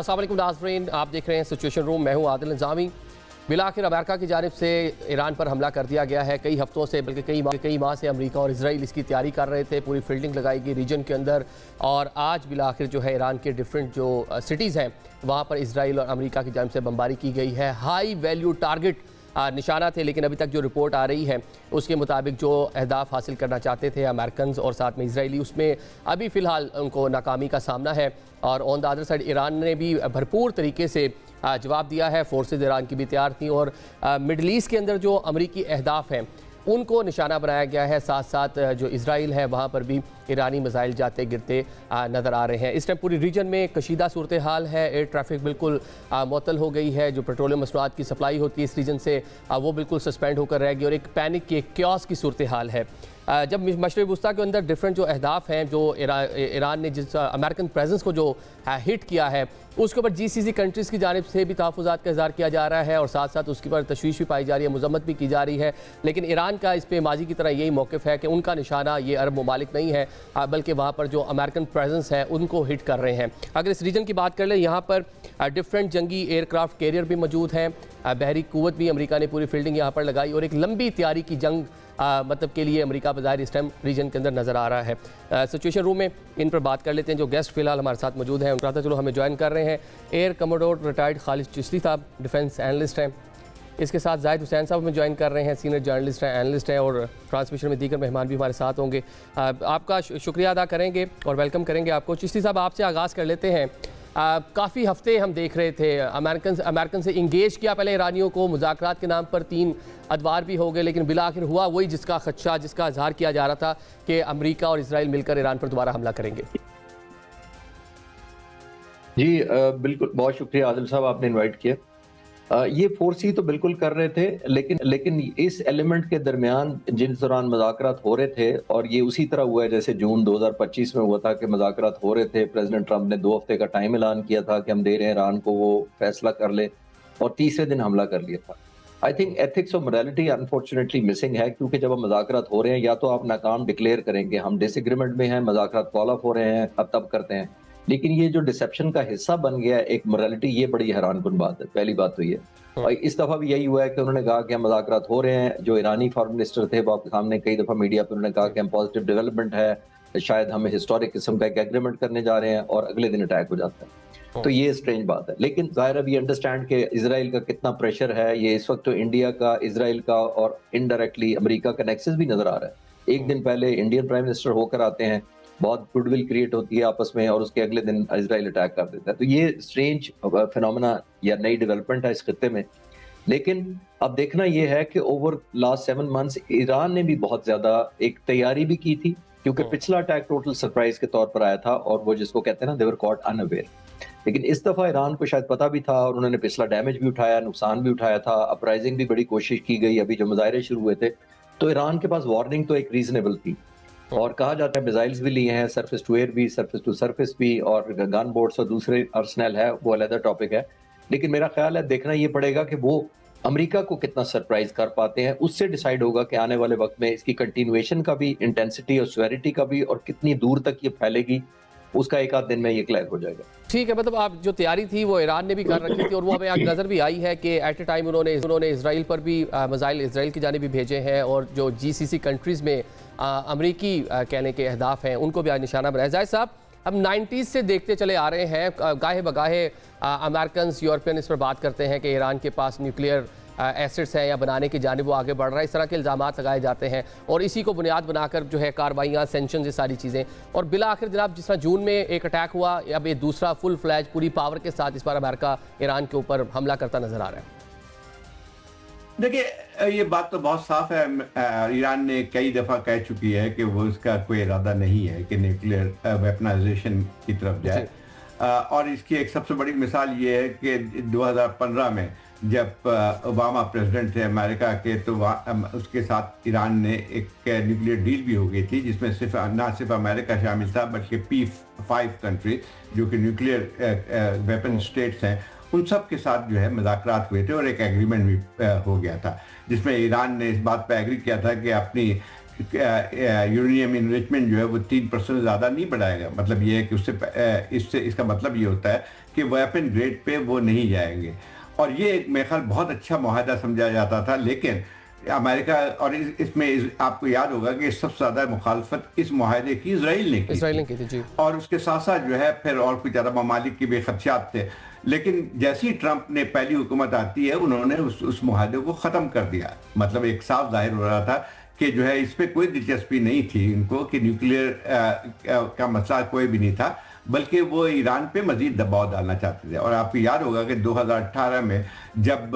अस्सलाम वालेकुम नाज़रीन, आप देख रहे हैं सिचुएशन रूम। मैं हूं आदिल निज़ामी। बिलाखिर अमेरिका की जानिब से ईरान पर हमला कर दिया गया है। कई हफ्तों से बल्कि कई माह से अमेरिका और इजराइल इसकी तैयारी कर रहे थे। पूरी फील्डिंग लगाई गई रीजन के अंदर और आज बिलाखिर जो है ईरान के डिफरेंट जो सिटीज़ हैं वहाँ पर इजराइल और अमेरिका की जानिब से बमबारी की गई है। हाई वैल्यू टारगेट निशाना थे, लेकिन अभी तक जो रिपोर्ट आ रही है उसके मुताबिक जो अहदाफ हासिल करना चाहते थे अमेरिकन और साथ में इजरायली, उसमें अभी फ़िलहाल उनको नाकामी का सामना है। और on the other side Iran ने भी भरपूर तरीके से जवाब दिया है। फोर्सेज ईरान की भी तैयार थी और मिडल ईस्ट के अंदर जो अमरीकी अहदाफ हैं उनको निशाना बनाया गया है। साथ साथ जो इजराइल है वहाँ पर भी ईरानी मिसाइल जाते गिरते नज़र आ रहे हैं। इस टाइम पूरी रीजन में कशीदा सूरत हाल है। एयर ट्रैफिक बिल्कुल मुअत्तल हो गई है। जो पेट्रोलियम मसनूआत की सप्लाई होती है इस रीजन से वो बिल्कुल सस्पेंड होकर रह गई और एक पैनिक की, एक क्योस की सूरत हाल है। जब मशरक़ी वस्ता के अंदर डिफरेंट जो अहदाफ हैं, जो ईरान ने जिस अमेरिकन प्रेजेंस को जो हिट किया है उसके ऊपर GCC कंट्रीज़ की जानिब से भी तहफ़्फ़ुज़ात का इज़हार किया जा रहा है और साथ साथ उसके ऊपर तशवीश भी पाई जा रही है, मज़म्मत भी की जा रही है। लेकिन ईरान का इस पर माजी की तरह यही मौक़िफ़ है कि उनका निशाना ये अरब ममालिक नहीं है, बल्कि वहाँ पर जो अमेरिकन प्रेजेंस है उनको हिट कर रहे हैं। अगर इस रीजन की बात कर लें, यहाँ पर डिफरेंट जंगी एयरक्राफ्ट कैरियर भी मौजूद हैं। बहरी क़ुव्वत भी अमेरिका ने पूरी फील्डिंग यहाँ पर लगाई और एक लंबी तैयारी की जंग मतलब के लिए अमेरिका बाज़ाहिर इस टाइम रीजन के अंदर नज़र आ रहा है। सिचुएशन रूम में इन पर बात कर लेते हैं। जो गेस्ट फिलहाल हमारे साथ मौजूद हैं उनका चलो हमें ज्वाइन कर रहे हैं। Air commodore retired Khalid Chishti साहब डिफेंस एनालिस्ट हैं। इसके साथ जाहिद हुसैन साहब हमें ज्वाइन कर रहे हैं, सीनियर जर्नलिस्ट हैं, एनालिस्ट हैं और ट्रांसमिशन में दीगर मेहमान भी हमारे साथ होंगे। आपका शुक्रिया अदा करेंगे और वेलकम करेंगे आपको। चिश्ती साहब आपसे आगाज़ कर लेते हैं। काफ़ी हफ्ते हम देख रहे थे अमेरिकन से इंगेज किया पहले ईरानियों को, मुज़ाकरात के नाम पर 3 अदवार भी हो गए, लेकिन बिलाखिर हुआ वही जिसका खदशा, जिसका इजहार किया जा रहा था कि अमेरिका और इजराइल मिलकर ईरान पर दोबारा हमला करेंगे। जी बिल्कुल, बहुत शुक्रिया आदिल साहब, आपने इनवाइट किया। ये फोर्सी तो बिल्कुल कर रहे थे, लेकिन इस एलिमेंट के दरमियान जिन दौरान मुज़ाकरात हो रहे थे, और ये उसी तरह हुआ है जैसे जून 2025 में हुआ था कि मुज़ाकरात हो रहे थे। प्रेसिडेंट ट्रंप ने 2 हफ्ते का टाइम ऐलान किया था कि हम दे रहे हैं ईरान को, वो फैसला कर ले, और तीसरे दिन हमला कर लिया था। आई थिंक एथिक्स और मोरालिटी अनफॉर्चुनेटली मिसिंग है, क्योंकि जब हम मुज़ाकरात हो रहे हैं या तो आप नाकाम डिक्लेयर करेंगे, हम डिसएग्रीमेंट में हैं, मुज़ाकरात कॉल ऑफ हो रहे हैं, अब तब करते हैं। लेकिन ये जो डिसेप्शन का हिस्सा बन गया है एक मोरालिटी, ये बड़ी हैरानकुन बात है। पहली बात तो ये, और इस दफा भी यही हुआ है कि उन्होंने कहा कि हम मुज़ाकरात हो रहे हैं। जो ईरानी फॉरेन मिनिस्टर थे वो आपके सामने कई दफा मीडिया पर उन्होंने कहा कि हम पॉजिटिव डेवलपमेंट है, शायद हम हिस्टोरिक किस्म का एक एग्रीमेंट करने जा रहे हैं, और अगले दिन अटैक हो जाता है। तो ये स्ट्रेंज बात है। लेकिन जाहिर है वी अंडरस्टैंड कि इजराइल का कितना प्रेशर है। ये इस वक्त तो इंडिया का, इजराइल का और इनडायरेक्टली अमेरिका का नेक्सस भी नजर आ रहा है। एक दिन पहले इंडियन प्राइम मिनिस्टर होकर आते हैं, बहुत गुडविल क्रिएट होती है आपस में, और उसके अगले दिन इजराइल अटैक कर देता है। तो ये स्ट्रेंज फिनोमेना या नई डेवलपमेंट है इस खत्ते में। लेकिन अब देखना ये है कि ओवर लास्ट 7 मंथ्स ईरान ने भी बहुत ज्यादा एक तैयारी भी की थी, क्योंकि पिछला अटैक टोटल सरप्राइज के तौर पर आया था, और वो जिसको कहते हैं ना, दे वर कॉट अनअवेयर। लेकिन इस दफा ईरान को शायद पता भी था, और उन्होंने पिछला डैमेज भी उठाया, नुकसान भी उठाया था, अपराइजिंग भी बड़ी कोशिश की गई। अभी जो मुजाहरे शुरू हुए थे तो ईरान के पास वार्निंग तो एक रीजनेबल थी, और कहा जाता है मिसाइल्स भी लिए हैं, सरफेस टू एयर भी, सरफेस टू सरफेस भी, और गन बोर्ड्स और दूसरे अर्सनल है, वो अलग टॉपिक है। लेकिन मेरा ख्याल है देखना ये पड़ेगा कि वो अमेरिका को कितना सरप्राइज कर पाते हैं। उससे डिसाइड होगा कि आने वाले वक्त में इसकी कंटिन्यूएशन का भी, इंटेंसिटी और सेवेरिटी का भी, और कितनी दूर तक ये फैलेगी, उसका एक आध दिन में ये क्लियर हो जाएगा। ठीक है, मतलब आप जो तैयारी थी वो ईरान ने भी कर रखी थी, और वो हमें आज नज़र भी आई है कि एट ए टाइम उन्होंने इजराइल पर भी मिसाइल इजराइल की जानिब भी भेजे हैं, और जो GCC कंट्रीज़ में अमरीकी कहने के अहदाफ हैं उनको भी आज निशाना बनाया। जाहिद साहब, हम 90s से देखते चले आ रहे हैं, गाहे बगाहे अमेरिकन यूरोपियन इस पर बात करते हैं कि ईरान के पास न्यूक्लियर एसेट्स हैं या बनाने की जानिब वो आगे बढ़ रहा है। इस तरह के इल्ज़ामात लगाए जाते हैं और इसी को बुनियाद बनाकर जो है कार्रवाइयाँ, सेंक्शन, ये सारी चीज़ें, और बिला आखिर जनाब जिस तरह जून में एक अटैक हुआ, अब ये दूसरा फुल फ्लैज पूरी पावर के साथ इस बार अमेरिका ईरान के ऊपर हमला करता नजर आ रहा है। देखिए, ये बात तो बहुत साफ है। ईरान ने कई दफ़ा कह चुकी है कि वो इसका कोई इरादा नहीं है कि न्यूक्लियर वेपनाइजेशन की तरफ जाए। और इसकी एक सबसे बड़ी मिसाल ये है कि 2015 में जब ओबामा प्रेसिडेंट थे अमेरिका के, तो उसके साथ ईरान ने एक न्यूक्लियर डील भी हो गई थी, जिसमें ना सिर्फ अमेरिका शामिल था, बल्कि P5 कंट्री जो कि न्यूक्लियर वेपन स्टेट्स हैं, उन सब के साथ जो है मुज़ाकरात हुए थे, और एक एग्रीमेंट भी हो गया था, जिसमें ईरान ने इस बात पर एग्री किया था कि अपनी यूरेनियम इनरिचमेंट जो है वो 3% ज़्यादा नहीं बढ़ाएगा। मतलब ये है कि इससे इसका मतलब ये होता है कि वेपन ग्रेड पे वो नहीं जाएंगे। और ये मेरे ख्याल बहुत अच्छा मुआहदा समझा जाता था, लेकिन अमेरिका और इसमें आपको याद होगा कि सबसे ज़्यादा मुखालफत इस मुआहदे की इजराइल ने की थी जी। और उसके साथ साथ जो है फिर और कुछ ज़्यादा ममालिक के भी खदशात थे। लेकिन जैसे ही ट्रंप ने पहली हुकूमत आती है, उन्होंने उस मुआहदे को ख़त्म कर दिया। मतलब एक साफ जाहिर हो रहा था कि जो है इस पर कोई दिलचस्पी नहीं थी इनको, कि न्यूक्लियर का मसला कोई भी नहीं था, बल्कि वो ईरान पे मजीद दबाव डालना चाहते थे। और आपको याद होगा कि 2018 में जब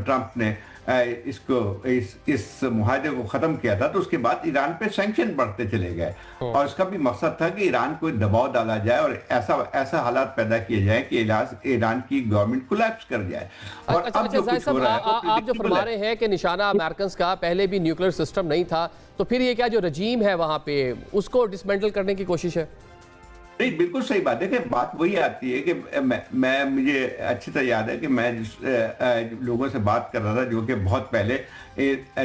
ट्रंप ने इस मुआहदे को ख़त्म किया था, तो उसके बाद ईरान पे सैंक्शन बढ़ते चले गए और उसका भी मकसद था कि ईरान को दबाव डाला जाए और ऐसा हालात पैदा किए जाए कि ईरान की गवर्नमेंट कोलैप्स कर जाए। और अब जो कुछ हो रहा है, आप जो फरमा रहे हैं कि निशाना अमेरिकन का पहले भी न्यूक्लियर सिस्टम नहीं था, तो फिर ये क्या जो रजीम है वहां पे उसको डिसमेंटल करने की कोशिश है? नहीं, बिल्कुल सही बात है कि बात वही आती है कि मुझे अच्छी तरह याद है कि मैं जिस लोगों से बात कर रहा था जो कि बहुत पहले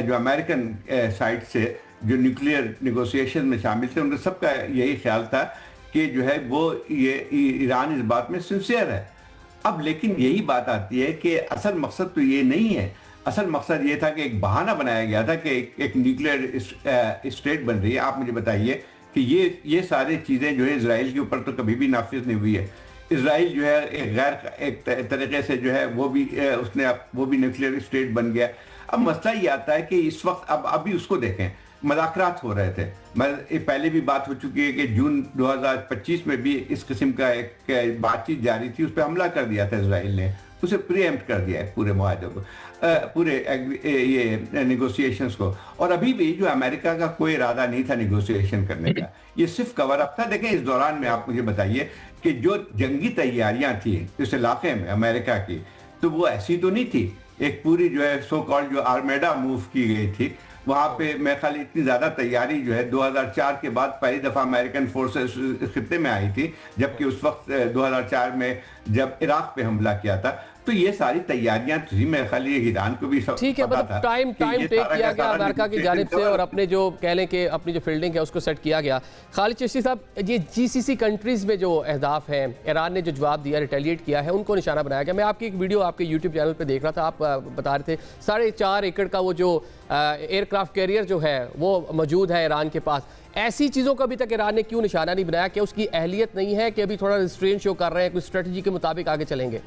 जो अमेरिकन साइड से जो न्यूक्लियर निगोशिएशन में शामिल थे, उनका सबका यही ख्याल था कि जो है वो ये ईरान इस बात में सिंसियर है। अब लेकिन यही बात आती है कि असल मकसद तो ये नहीं है। असल मकसद ये था कि एक बहाना बनाया गया था कि एक न्यूक्लियर स्टेट बन रही है। आप मुझे बताइए कि ये सारी चीज़ें जो है इजराइल के ऊपर तो कभी भी नाफिज नहीं हुई है। इजराइल जो है एक तरीके से जो है वो भी न्यूक्लियर स्टेट बन गया। अब मसला ये आता है कि इस वक्त अभी उसको देखें, मुज़ाकरात हो रहे थे। पहले भी बात हो चुकी है कि जून 2025 में भी इस किस्म का एक बातचीत जारी थी, उस पर हमला कर दिया था इजराइल ने, उसे प्रीएम्प्ट कर दिया है पूरे मुआहदे को, पूरे ये निगोशिएशंस को। और अभी भी जो अमेरिका का कोई इरादा नहीं था निगोशिएशन करने का, ये सिर्फ कवर अप था। देखें, इस दौरान में आप मुझे बताइए कि जो जंगी तैयारियां थी इस इलाके में अमेरिका की, तो वो ऐसी तो नहीं थी। एक पूरी जो है सो कॉल्ड जो आर्मेडा मूव की गई थी वहाँ पे, मैं ख्याल इतनी ज़्यादा तैयारी जो है 2004 के बाद पहली दफ़ा अमेरिकन फोर्सेस खित्ते में आई थी, जबकि उस वक्त 2004 में जब इराक पे हमला किया था, तो ये सारी तैयारियां थी। मैं खाली ईरान को भी ठीक है, मतलब टाइम टेक किया गया अमेरिका की जानिब से और अपने जो कह लें कि अपनी जो फील्डिंग है उसको सेट किया गया। खालिद चिश्ती साहब, ये GCC कंट्रीज़ में जो अहदाफ हैं, ईरान ने जो जवाब दिया, रिटेलिएट किया है, उनको निशाना बनाया गया। मैं आपकी एक वीडियो आपके यूट्यूब चैनल पर देख रहा था, आप बता रहे थे 4.5 एकड़ का वो जो एयरक्राफ्ट कैरियर जो है वो मौजूद है ईरान के पास। ऐसी चीज़ों का अभी तक ईरान ने क्यों निशाना नहीं बनाया? कि उसकी अहलियत नहीं है कि अभी थोड़ा रिस्ट्रेन शो कर रहे हैं, कुछ स्ट्रेटजी के मुताबिक आगे चलेंगे?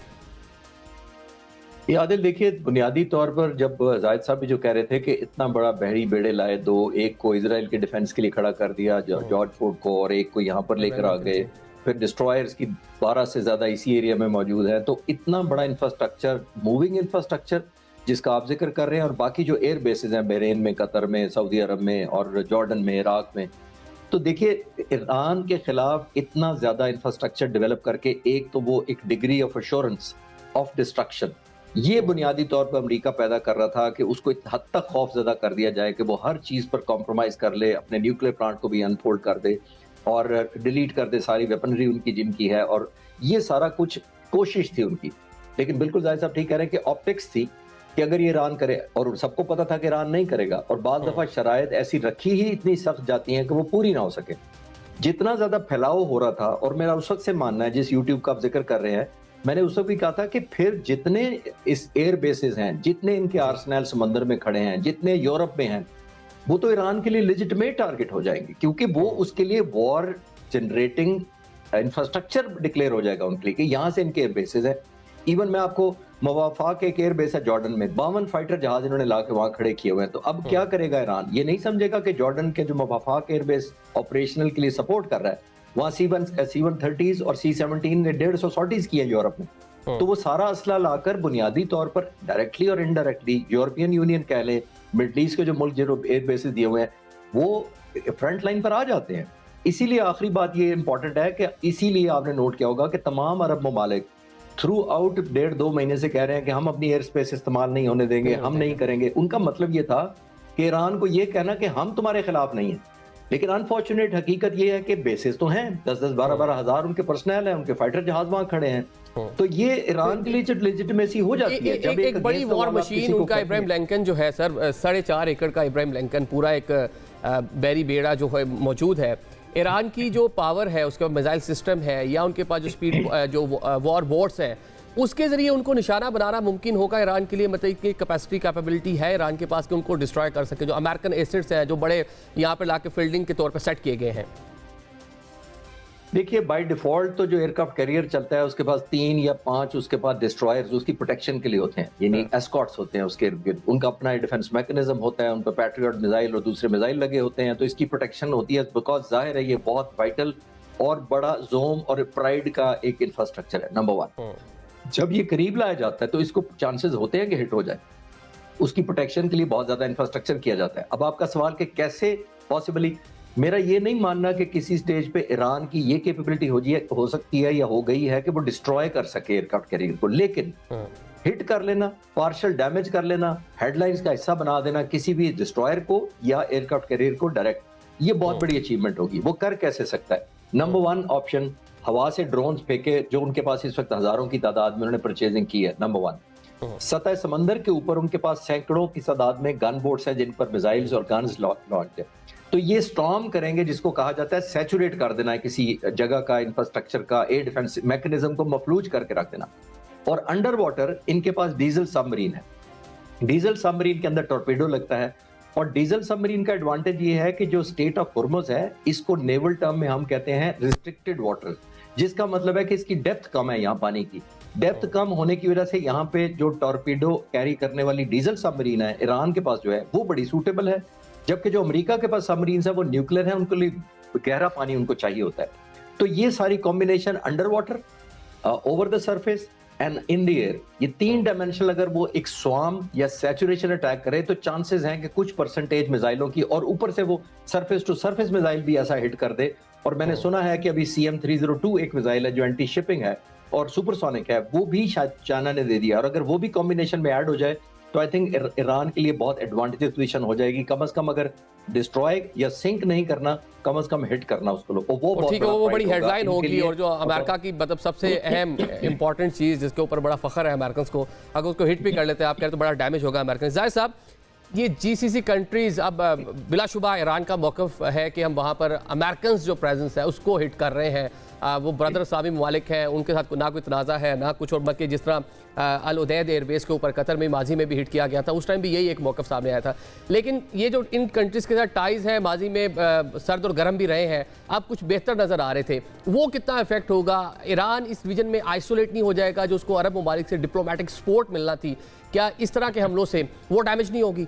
ये आदिल, देखिए, बुनियादी तौर पर जब जाहिद साहब भी जो कह रहे थे कि इतना बड़ा बहरी बेड़े लाए दो, एक को इजराइल के डिफेंस के लिए खड़ा कर दिया जॉर्ज फोर्ड को, और एक को यहाँ पर लेकर आ गए, फिर डिस्ट्रॉयर्स की 12 से ज्यादा इसी एरिया में मौजूद है, तो इतना बड़ा इंफ्रास्ट्रक्चर, मूविंग इंफ्रास्ट्रक्चर जिसका आप जिक्र कर रहे हैं, और बाकी जो एयर बेसिस हैं बहरीन में, कतर में, सऊदी अरब में और जॉर्डन में, इराक में, तो देखिए ईरान के खिलाफ इतना ज्यादा इंफ्रास्ट्रक्चर डेवलप करके, एक तो वो एक degree of assurance of destruction ये बुनियादी तौर पर अमेरिका पैदा कर रहा था कि उसको एक हद तक खौफजदा कर दिया जाए कि वो हर चीज़ पर कॉम्प्रोमाइज़ कर ले, अपने न्यूक्लियर प्लांट को भी अनफोल्ड कर दे और डिलीट कर दे सारी वेपनरी उनकी जिनकी है, और ये सारा कुछ कोशिश थी उनकी। लेकिन बिल्कुल जाहिर साहब ठीक कह रहे हैं कि ऑप्टिक्स थी कि अगर ये ईरान करे, और सबको पता था कि ईरान नहीं करेगा, और बाद दफ़ा शराइत ऐसी रखी ही इतनी सख्त जाती हैं कि वो पूरी ना हो सके। जितना ज़्यादा फैलाव हो रहा था, और मेरा उस वक्त से मानना है, जिस यूट्यूब का आप जिक्र कर रहे हैं, मैंने उस वक्त भी कहा था कि फिर जितने इस एयर बेसिस हैं, जितने इनके आर्सेनल समंदर में खड़े हैं, जितने यूरोप में हैं, वो तो ईरान के लिए लेजिटिमेट टारगेट हो जाएंगे, क्योंकि वो उसके लिए वॉर जनरेटिंग इंफ्रास्ट्रक्चर डिक्लेयर हो जाएगा उनके लिए कि यहाँ से इनके एयर बेसिस हैं। इवन मैं आपको मवाफा के एक एयर बेस है जॉर्डन में, 52 फाइटर जहाज इन्होंने ला के वहां खड़े किए हुए हैं। तो अब क्या करेगा ईरान? ये नहीं समझेगा कि जॉर्डन के जो मवाफा के एयर बेस ऑपरेशनल के लिए सपोर्ट कर रहा है, वहाँ C-130s और C-17 ने 150 सॉर्टीज की है यूरोप में, तो वो सारा असला लाकर बुनियादी तौर पर डायरेक्टली और इनडायरेक्टली यूरोपियन यूनियन कह ले, मिडल ईस्ट के जो मुल्क जो एयर बेसिस दिए हुए हैं, वो फ्रंट लाइन पर आ जाते हैं। इसीलिए आखिरी बात ये इंपॉर्टेंट है कि इसीलिए आपने नोट किया होगा कि तमाम अरब ममालिक थ्रू आउट 1.5-2 महीने से कह रहे हैं कि हम अपनी एयर स्पेस इस्तेमाल नहीं होने देंगे, हम नहीं करेंगे। उनका मतलब ये था कि ईरान को ये कहना कि हम तुम्हारे खिलाफ नहीं है, लेकिन अनफॉर्चुनेट हकीकत ये है कि बेसिस तो हैं, 10-10, 12-12 हजार उनके पर्सनल है, उनके फाइटर जहाज वहां खड़े हैं, तो ये ईरान के लिए लेजिटिमेसी हो जाती है। जब एक बड़ी वॉर मशीन उनका इब्राहिम लिंकन जो है सर, 4.5 एकड़ का इब्राहिम लिंकन पूरा एक बैरी बेड़ा जो है मौजूद है, ईरान की जो पावर है, उसका मिसाइल सिस्टम है या उनके पास जो स्पीड जो वॉर बोट्स हैं, उसके ज़रिए उनको निशाना बनाना मुमकिन होगा ईरान के लिए? मतलब कि कैपेसिटी कैपेबिलिटी है ईरान के पास कि उनको डिस्ट्रॉय कर सके, जो अमेरिकन एसेट्स हैं जो बड़े यहाँ पर लाके फील्डिंग के तौर पर सेट किए गए हैं? देखिए, बाय डिफॉल्ट तो जो एयरक्राफ्ट कैरियर चलता है उसके पास 3 या 5 उसके पास डिस्ट्रॉयर्स उसकी प्रोटेक्शन के लिए होते हैं, यानी एस्कॉर्ट्स होते हैं उसके इर्द गिर्द। उनका अपना डिफेंस मैकेनिज्म होता है, उन पर पैट्रियट मिसाइल और दूसरे मिसाइल लगे होते हैं, तो इसकी प्रोटेक्शन होती है। बिकॉज जाहिर है ये बहुत वाइटल और बड़ा जोम और प्राइड का एक इंफ्रास्ट्रक्चर है, नंबर 1। जब ये करीब लाया जाता है तो इसको चांसेस होते हैं कि हिट हो जाए। उसकी प्रोटेक्शन के लिए बहुत ज्यादा इंफ्रास्ट्रक्चर किया जाता है। अब आपका सवाल कि कैसे पॉसिबली, मेरा ये नहीं मानना कि किसी स्टेज पे ईरान की ये कैपेबिलिटी हो सकती है या हो गई है कि वो डिस्ट्रॉय कर सके एयरक्राफ्ट कैरियर को, लेकिन हिट कर लेना, पार्शियल डैमेज कर लेना, हेडलाइंस का हिस्सा बना देना किसी भी डिस्ट्रॉयर को या एयरक्राफ्ट कैरियर को डायरेक्ट, ये बहुत बड़ी अचीवमेंट होगी। वो कर कैसे सकता है? नंबर 1 ऑप्शन, हवा से ड्रोन्स फेंके, जो उनके पास इस वक्त हजारों की तादाद में उन्होंने परचेजिंग की है, नंबर 1। सतह समंदर के ऊपर उनके पास सैकड़ों की तादाद में गन बोट्स हैं जिन पर मिसाइल्स और गन्स लॉन्च है। तो ये स्टॉर्म करेंगे, जिसको कहा जाता है सैचुरेट कर देना है किसी जगह का इंफ्रास्ट्रक्चर का, एयर डिफेंस मैकेनिज्म को मफलूज करके रख देना। और अंडर वाटर इनके पास डीजल सबमरीन है। डीजल सबमरीन के अंदर टॉर्पेडो लगता है, और डीजल सबमरीन का एडवांटेज ये है कि जो स्टेट ऑफ हुर्मुज़ है, इसको नेवल टर्म में हम कहते हैं रिस्ट्रिक्टेड वाटर, जिसका मतलब है कि इसकी डेप्थ कम है। यहाँ पानी की डेप्थ कम होने की वजह से यहाँ पे जो टॉर्पेडो कैरी करने वाली डीजल सबमरीन है ईरान के पास जो है वो बड़ी सूटेबल है, जबकि जो अमेरिका के पास सबमरीन है वो न्यूक्लियर है, उनके लिए गहरा पानी उनको चाहिए होता है। तो ये सारी combination under water, over the surface and in the air, ये 3 डायमेंशनल अगर वो एक स्वार्म या सैचुरेशन अटैक करे तो चांसेस हैं कि कुछ परसेंटेज मिसाइलों की, और ऊपर से वो सरफेस टू सरफेस मिसाइल भी ऐसा हिट कर दे। और मैंने सुना है कि अभी CM-302 एक मिसाइल है जो एंटी शिपिंग है और सुपरसोनिक है, वो भी शायद चाइना ने दे दिया, और अगर वो भी कॉम्बिनेशन में ऐड हो जाए तो आई थिंक ईरान के लिए बहुत एडवांटेजेस पोजीशन हो जाएगी। कम से कम अगर डिस्ट्रॉय या सिंक नहीं करना, कम से कम हिट करना उसको, वो ठीक है, वो बड़ी हेडलाइन होगी। और जो अमेरिका की मतलब सबसे अहम इंपॉर्टेंट चीज़ जिसके ऊपर बड़ा फख्र है अमेरिकन को, अगर उसको हिट भी कर लेते हैं आप कह रहे तो बड़ा डैमेज होगा अमेरिकन। जाहिर साहब, ये GCC कंट्रीज, अब बिलाशुबा ईरान का मौक़िफ़ है कि हम वहाँ पर अमेरिकन जो प्रेजेंस है उसको हिट कर रहे हैं। वो ब्रदर सामी ममालिक हैं, उनके साथ ना कोई तनाज़ा है ना कुछ, और बल्कि जिस तरह अल उदैद एयरबेस के ऊपर कतर में माजी में भी हिट किया गया था, उस टाइम भी यही एक मौक़िफ़ सामने आया था। लेकिन ये जो इन कंट्रीज़ के साथ टाइज़ हैं, माजी में सर्द और गर्म भी रहे हैं, अब कुछ बेहतर नज़र आ रहे थे, वो कितना इफेक्ट होगा? ईरान इस रीजन में आइसोलेट नहीं हो जाएगा? जो उसको अरब ममालिक से डिप्लोमेटिक सपोर्ट मिलना थी, क्या इस तरह के हमलों से वो डैमेज नहीं होगी?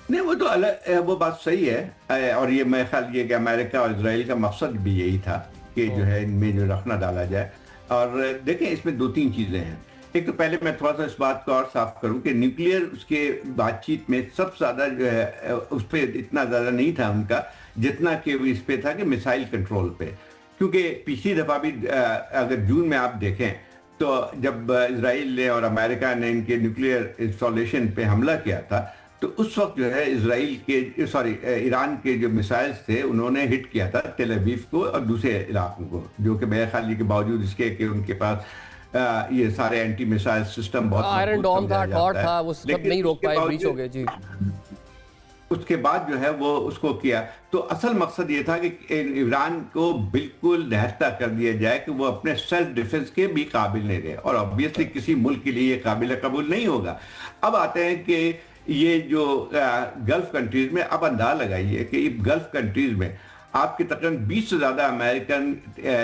नहीं, वो तो अलग, वो बात सही है। और ये मैं ख्याल ये कि अमेरिका और इजराइल का मकसद भी यही था कि जो है इनमें जो रखना डाला जाए। और देखें, इसमें 2-3 चीज़ें हैं। एक तो पहले मैं थोड़ा सा इस बात को और साफ करूं कि न्यूक्लियर उसके बातचीत में सबसे ज़्यादा जो है उस पर इतना ज़्यादा नहीं था उनका, जितना कि वो इस पे था कि मिसाइल कंट्रोल पे। क्योंकि पिछली दफ़ा भी अगर जून में आप देखें तो जब इजराइल ने और अमेरिका ने इनके न्यूक्लियर इंस्टॉलेशन पे हमला किया था, तो उस वक्त जो है ईरान के जो मिसाइल्स थे उन्होंने हिट किया था तेल अवीव को और दूसरे इलाकों को, जो कि मेरे ख्याल के बावजूद इसके कि उनके पास ये सारे एंटी मिसाइल सिस्टम बहुत आयरन डोम था, टॉर था, वो सब नहीं रोक पाए, ब्रीच हो गए जी। उसके बाद जो है वो उसको किया, तो असल मकसद ये था कि ईरान को बिल्कुल निहत्ता कर दिया जाए कि वो अपने सेल्फ डिफेंस के भी काबिल नहीं रहे, और ऑब्वियसली किसी मुल्क के लिए ये काबिल कबूल नहीं होगा। अब आते हैं कि ये जो गल्फ कंट्रीज में, अब अंदाजा लगाइए कि गल्फ कंट्रीज में आपके तकरीबन 20 से ज़्यादा अमेरिकन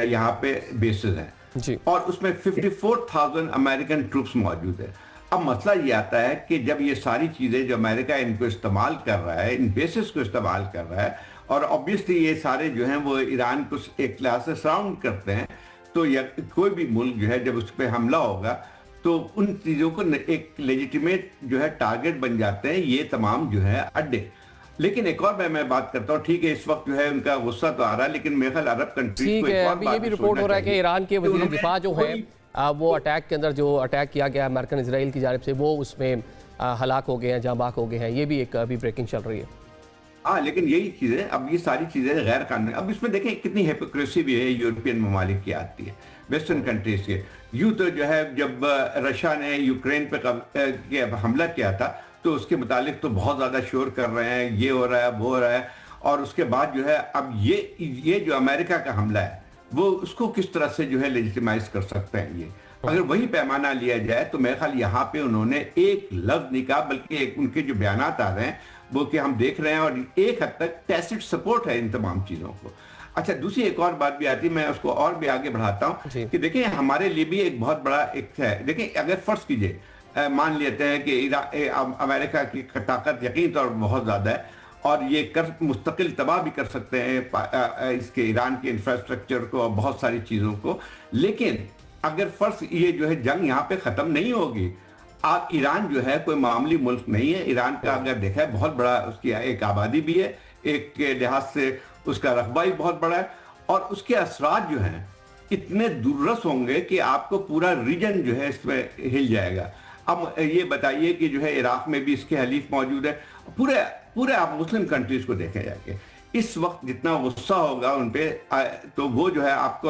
यहाँ पे बेसेस हैं, और उसमें 54,000 अमेरिकन ट्रूप्स मौजूद है। अब मसला ये आता है कि जब ये सारी चीज़ें जो अमेरिका इनको इस्तेमाल कर रहा है, इन बेसिस को इस्तेमाल कर रहा है, और ऑब्वियसली ये सारे जो हैं वो ईरान को एक क्लास से सराउंड करते हैं, तो कोई भी मुल्क जो है जब उस पर हमला होगा तो उन चीज़ों को एक लेजिटिमेट जो है टारगेट बन जाते हैं ये तमाम जो है अड्डे। लेकिन एक और मैं बात करता हूँ, ठीक है इस वक्त जो है उनका गुस्सा तो आ रहा है, लेकिन मेरे ख्याल अरब कंट्रीज को एक और बात, ये भी रिपोर्ट हो रहा है कि ईरान के वज़ीर दिफा जो है वो अटैक के अंदर जो अटैक किया गया अमेरिकन इजराइल की जानिब से, वो उसमें हलाक हो गए हैं, जाँ बाक हो गए हैं। ये भी एक अभी ब्रेकिंग चल रही है। हाँ, लेकिन यही चीज़ें, अब ये सारी चीज़ें गैर कानूनी, अब इसमें देखें कितनी हिपोक्रेसी भी है यूरोपियन ममालिक की आती है, वेस्टर्न कंट्रीज के। यूँ तो जो है जब रशिया ने यूक्रेन पे हमला किया था तो उसके मुतालिक तो बहुत ज़्यादा शोर कर रहे हैं, ये हो रहा है, वो हो रहा है। और उसके बाद जो है अब ये जो अमेरिका का हमला है, वो उसको किस तरह से जो है लेजिटिमाइज कर सकते हैं ये। अगर वही पैमाना लिया जाए तो मेरे ख्याल यहाँ पे उन्होंने एक लफ्ज नहीं कहा, बल्कि एक उनके जो बयानात आ रहे हैं वो कि हम देख रहे हैं, और एक हद तक टैसिट सपोर्ट है इन तमाम चीज़ों को। अच्छा, दूसरी एक और बात भी आती है, मैं उसको और भी आगे बढ़ाता हूँ कि देखिए हमारे लिए भी एक बहुत बड़ा एक है। देखिए अगर फर्ज कीजिए मान लेते हैं कि अमेरिका की ताकत यकीन तौर पर बहुत ज़्यादा है और ये कर मुस्तकिल तबाह भी कर सकते हैं इसके ईरान के इंफ्रास्ट्रक्चर को और बहुत सारी चीज़ों को। लेकिन अगर फर्ज ये जो है जंग यहाँ पे ख़त्म नहीं होगी, ईरान जो है कोई मामूली मुल्क नहीं है। ईरान का अगर देखा है बहुत बड़ा उसकी एक आबादी भी है, एक लिहाज से उसका रकबा भी बहुत बड़ा है, और उसके असरात जो हैं इतने दुर्रस होंगे कि आपको पूरा रीजन जो है इसमें हिल जाएगा। अब ये बताइए कि जो है इराक में भी इसके हलीफ मौजूद है, पूरे आप मुस्लिम कंट्रीज को देखें जाके, इस वक्त जितना गुस्सा होगा उन पे तो वो जो है आपको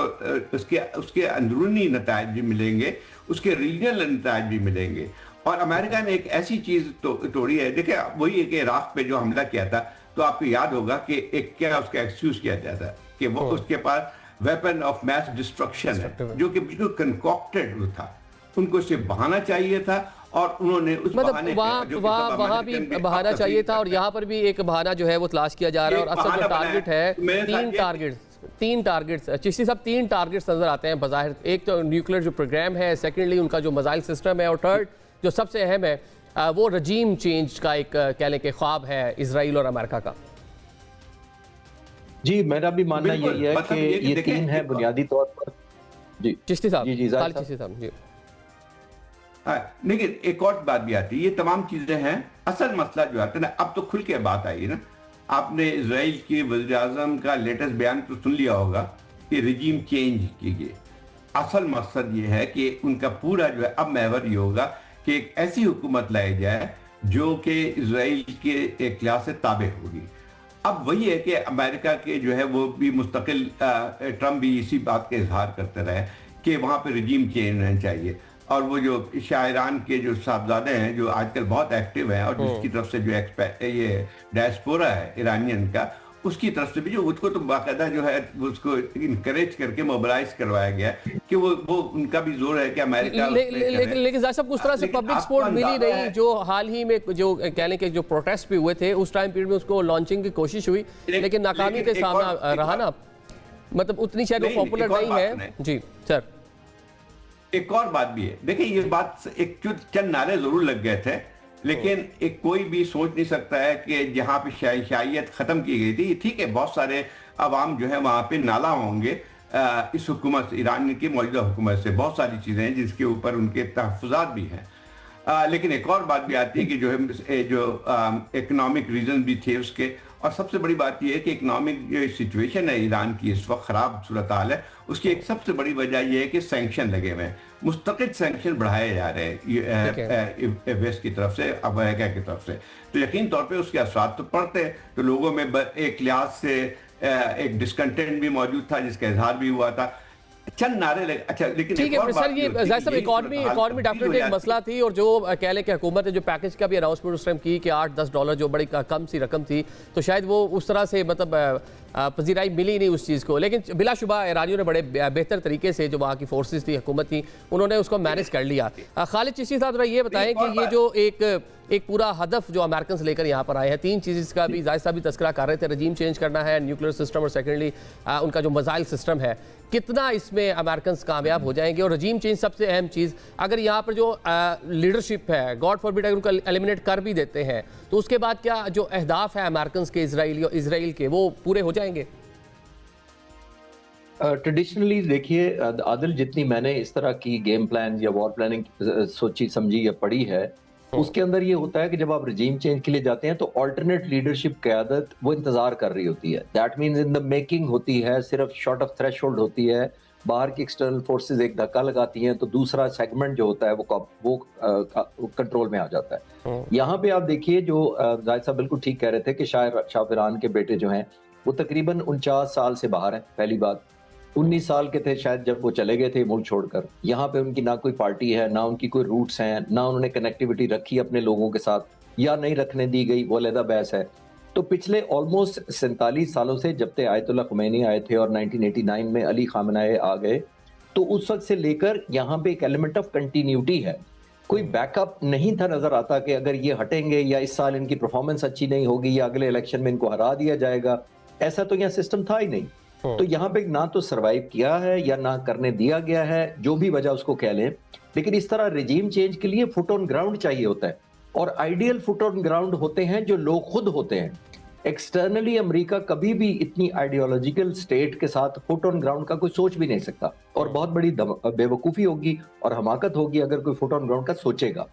उसके अंदरूनी नतायज भी मिलेंगे, उसके रीजनल नतायज भी मिलेंगे। और अमेरिका ने एक ऐसी चीज तोड़ी है, देखिए वही है कि इराक पे जो हमला किया था, तो आपको याद होगा कि एक क्या उसका एक्सक्यूज किया जाता है कि वो उसके पास वेपन ऑफ मैस डिस्ट्रक्शन है, जो कि बिल्कुल कंकॉक्टेड था। उनको इसे बहाना चाहिए था और उन्होंने उस बहाने वहाँ भी बहाना चाहिए था, और यहाँ पर भी एक बहाना जो है वो तलाश किया जा रहा है। और असल जो टारगेट है तीन टारगेट्स चिश्ती साहब, 3 टारगेट्स नजर आते हैं बज़ाहिर। एक तो न्यूक्लियर जो प्रोग्राम है, सेकेंडली उनका जो मिसाइल सिस्टम है, और थर्ड जो सबसे अहम है वो रजीम चेंज का एक कह लें कि ख्वाब है इजराइल और अमेरिका का। जी, मेरा भी मानना यही है कि ये 3 है बुनियादी तौर पर। जी चिश्ती साहब, जी चिश्ती साहब जी। लेकिन एक और बात भी आती है, ये तमाम चीजें हैं। असल मसला जो आता है ना, अब तो खुल के बात आई ना, आपने इजराइल के वज़ीर-ए-आज़म का लेटेस्ट बयान तो सुन लिया होगा कि रिजीम चेंज कीजिए। असल मकसद ये है कि उनका पूरा जो है अब महवर ये होगा कि एक ऐसी हुकूमत लाई जाए जो कि इजराइल के एक लिहाज से ताबे होगी। अब वही है कि अमेरिका के जो है वो भी मुस्तकिल ट्रम्प भी इसी बात का इजहार करते रहे कि वहाँ पे रिजीम चेंज होना चाहिए। और वो जो शायरान के जो साहबजादे हैं जो आजकल बहुत एक्टिव हैं, और जिसकी तरफ से जो ये डायस्पोरा है ईरानियन का, उसकी तरफ से भी जो उसको तो बाकायदा जो है उसको इनकरेज करके मोबिलाइज करवाया गया कि वो उनका भी जोर है कि अमेरिका लेकिन जाहिर साहब उस तरह से पब्लिक सपोर्ट मिली नहीं। जो हाल ही में जो कह लें कि जो प्रोटेस्ट भी हुए थे उस टाइम पीरियड में उसको लॉन्चिंग की कोशिश हुई, लेकिन नाकामी के सामना रहा ना, मतलब उतनी शायद वो पॉपुलर नहीं है। जी सर, एक और बात भी है, देखिए ये बात एक चंद नारे जरूर लग गए थे, लेकिन एक कोई भी सोच नहीं सकता है कि जहाँ पे शायियत खत्म की गई थी, ठीक है बहुत सारे अवाम जो है वहाँ पे नाला होंगे इस हुकूमत ईरान की मौजूदा हुकूमत से, बहुत सारी चीज़ें हैं जिसके ऊपर उनके तहफ़्फ़ुज़ात भी हैं। लेकिन एक और बात भी आती है कि जो इकोनॉमिक रीजन भी थे उसके, और सबसे बड़ी बात यह है कि इकोनॉमिक जो सिचुएशन है ईरान की इस वक्त ख़राब सूरत हाल है, उसकी एक सबसे बड़ी वजह यह है कि सैंक्शन लगे हुए हैं, मुस्तकिल सैंक्शन बढ़ाए जा रहे हैं वेस्ट की तरफ से, अमेरिका की तरफ से। तो यकीन तौर पे उसके असरात तो पड़ते हैं, तो लोगों में एक लिहाज से एक डिस्कंटेंट भी मौजूद था जिसका इजहार भी हुआ था, चंद नारे लगे। अच्छा, लेकिन ठीक है सर, ये जाहिर साहब इकॉनमी डेफिनेटली एक मसला थी, और जो कह लें कि हुकूमत ने जो पैकेज का भी अनाउंसमेंट उस टाइम की कि $8-10 जो बड़ी कम सी रकम थी, तो शायद वो उस तरह से मतलब पजीराई मिली नहीं उस चीज़ को। लेकिन बिलाशुबा ईरानियों ने बड़े बेहतर तरीके से, जो वहाँ की फोर्सेस थी, हुकूमत थी, उन्होंने उसको मैनेज कर लिया। खालिद चिश्ती साहब जरा ये बताएं कि ये जो एक पूरा हदफ जो अमेरिकन से लेकर यहाँ पर आए हैं, 3 चीज़ का भी जाहिर साहब भी तस्करा कर रहे थे, रजीम चेंज करना है, न्यूक्लियर सिस्टम, और सेकेंडली उनका जो मिसाइल सिस्टम है, कितना इसमें अमेरिकन कामयाब हो जाएंगे? और रजीम चेंज सबसे अहम चीज़, अगर यहाँ पर जो लीडरशिप है, गॉड फॉरबिड अगर उनको एलिमिनेट कर भी देते हैं, तो उसके बाद क्या जो अहदाफ है अमेरिकन के इसराइल के, वो पूरे हो जाएंगे? ट्रेडिशनली देखिए आदिल, जितनी मैंने इस तरह की गेम प्लान या वॉर प्लानिंग सोची समझी या पढ़ी है, उसके अंदर ये होता है कि जब आप रजीम चेंज के लिए जाते हैं तो अल्टरनेट लीडरशिप क़यादत वो इंतजार कर रही होती है, that means in the making होती है, सिर्फ शॉर्ट ऑफ थ्रेशोल्ड होती है, बाहर की एक्सटर्नल फोर्सेस एक धक्का लगाती हैं तो दूसरा सेगमेंट जो होता है वो कंट्रोल में आ जाता है। यहाँ पे आप देखिए जो जाहिद साहब बिल्कुल ठीक कह रहे थे कि शाह फरहान के बेटे जो हैं वो तकरीबन 49 साल से बाहर हैं। पहली बात, 19 साल के थे शायद जब वो चले गए थे मुल्क छोड़कर। यहाँ पे उनकी ना कोई पार्टी है, ना उनकी कोई रूट्स हैं, ना उन्होंने कनेक्टिविटी रखी अपने लोगों के साथ। या नहीं रखने दी गई, वो अलग बहस है। तो पिछले ऑलमोस्ट 47 सालों से जब तक आयतुल्लाह खुमैनी आए थे और 1989 में अली खामनेई आ गए, तो उस वक्त से लेकर यहाँ पे एक एलिमेंट ऑफ कंटिन्यूटी है। कोई बैकअप नहीं था नजर आता कि अगर ये हटेंगे या इस साल इनकी परफॉर्मेंस अच्छी नहीं होगी या अगले इलेक्शन में इनको हरा दिया जाएगा, ऐसा तो यहाँ सिस्टम था ही नहीं। तो यहाँ पे ना तो सरवाइव किया है या ना करने दिया गया है, जो भी वजह उसको कह लें। लेकिन इस तरह रिजीम चेंज के लिए फुट ऑन ग्राउंड चाहिए होता है, और आइडियल फुट ऑन ग्राउंड होते हैं जो लोग खुद होते हैं। एक्सटर्नली अमेरिका कभी भी इतनी आइडियोलॉजिकल स्टेट के साथ फुट ऑन ग्राउंड का कोई सोच भी नहीं सकता, और बहुत बड़ी बेवकूफ़ी होगी और हमाकत होगी अगर कोई फुट ऑन ग्राउंड का सोचेगा।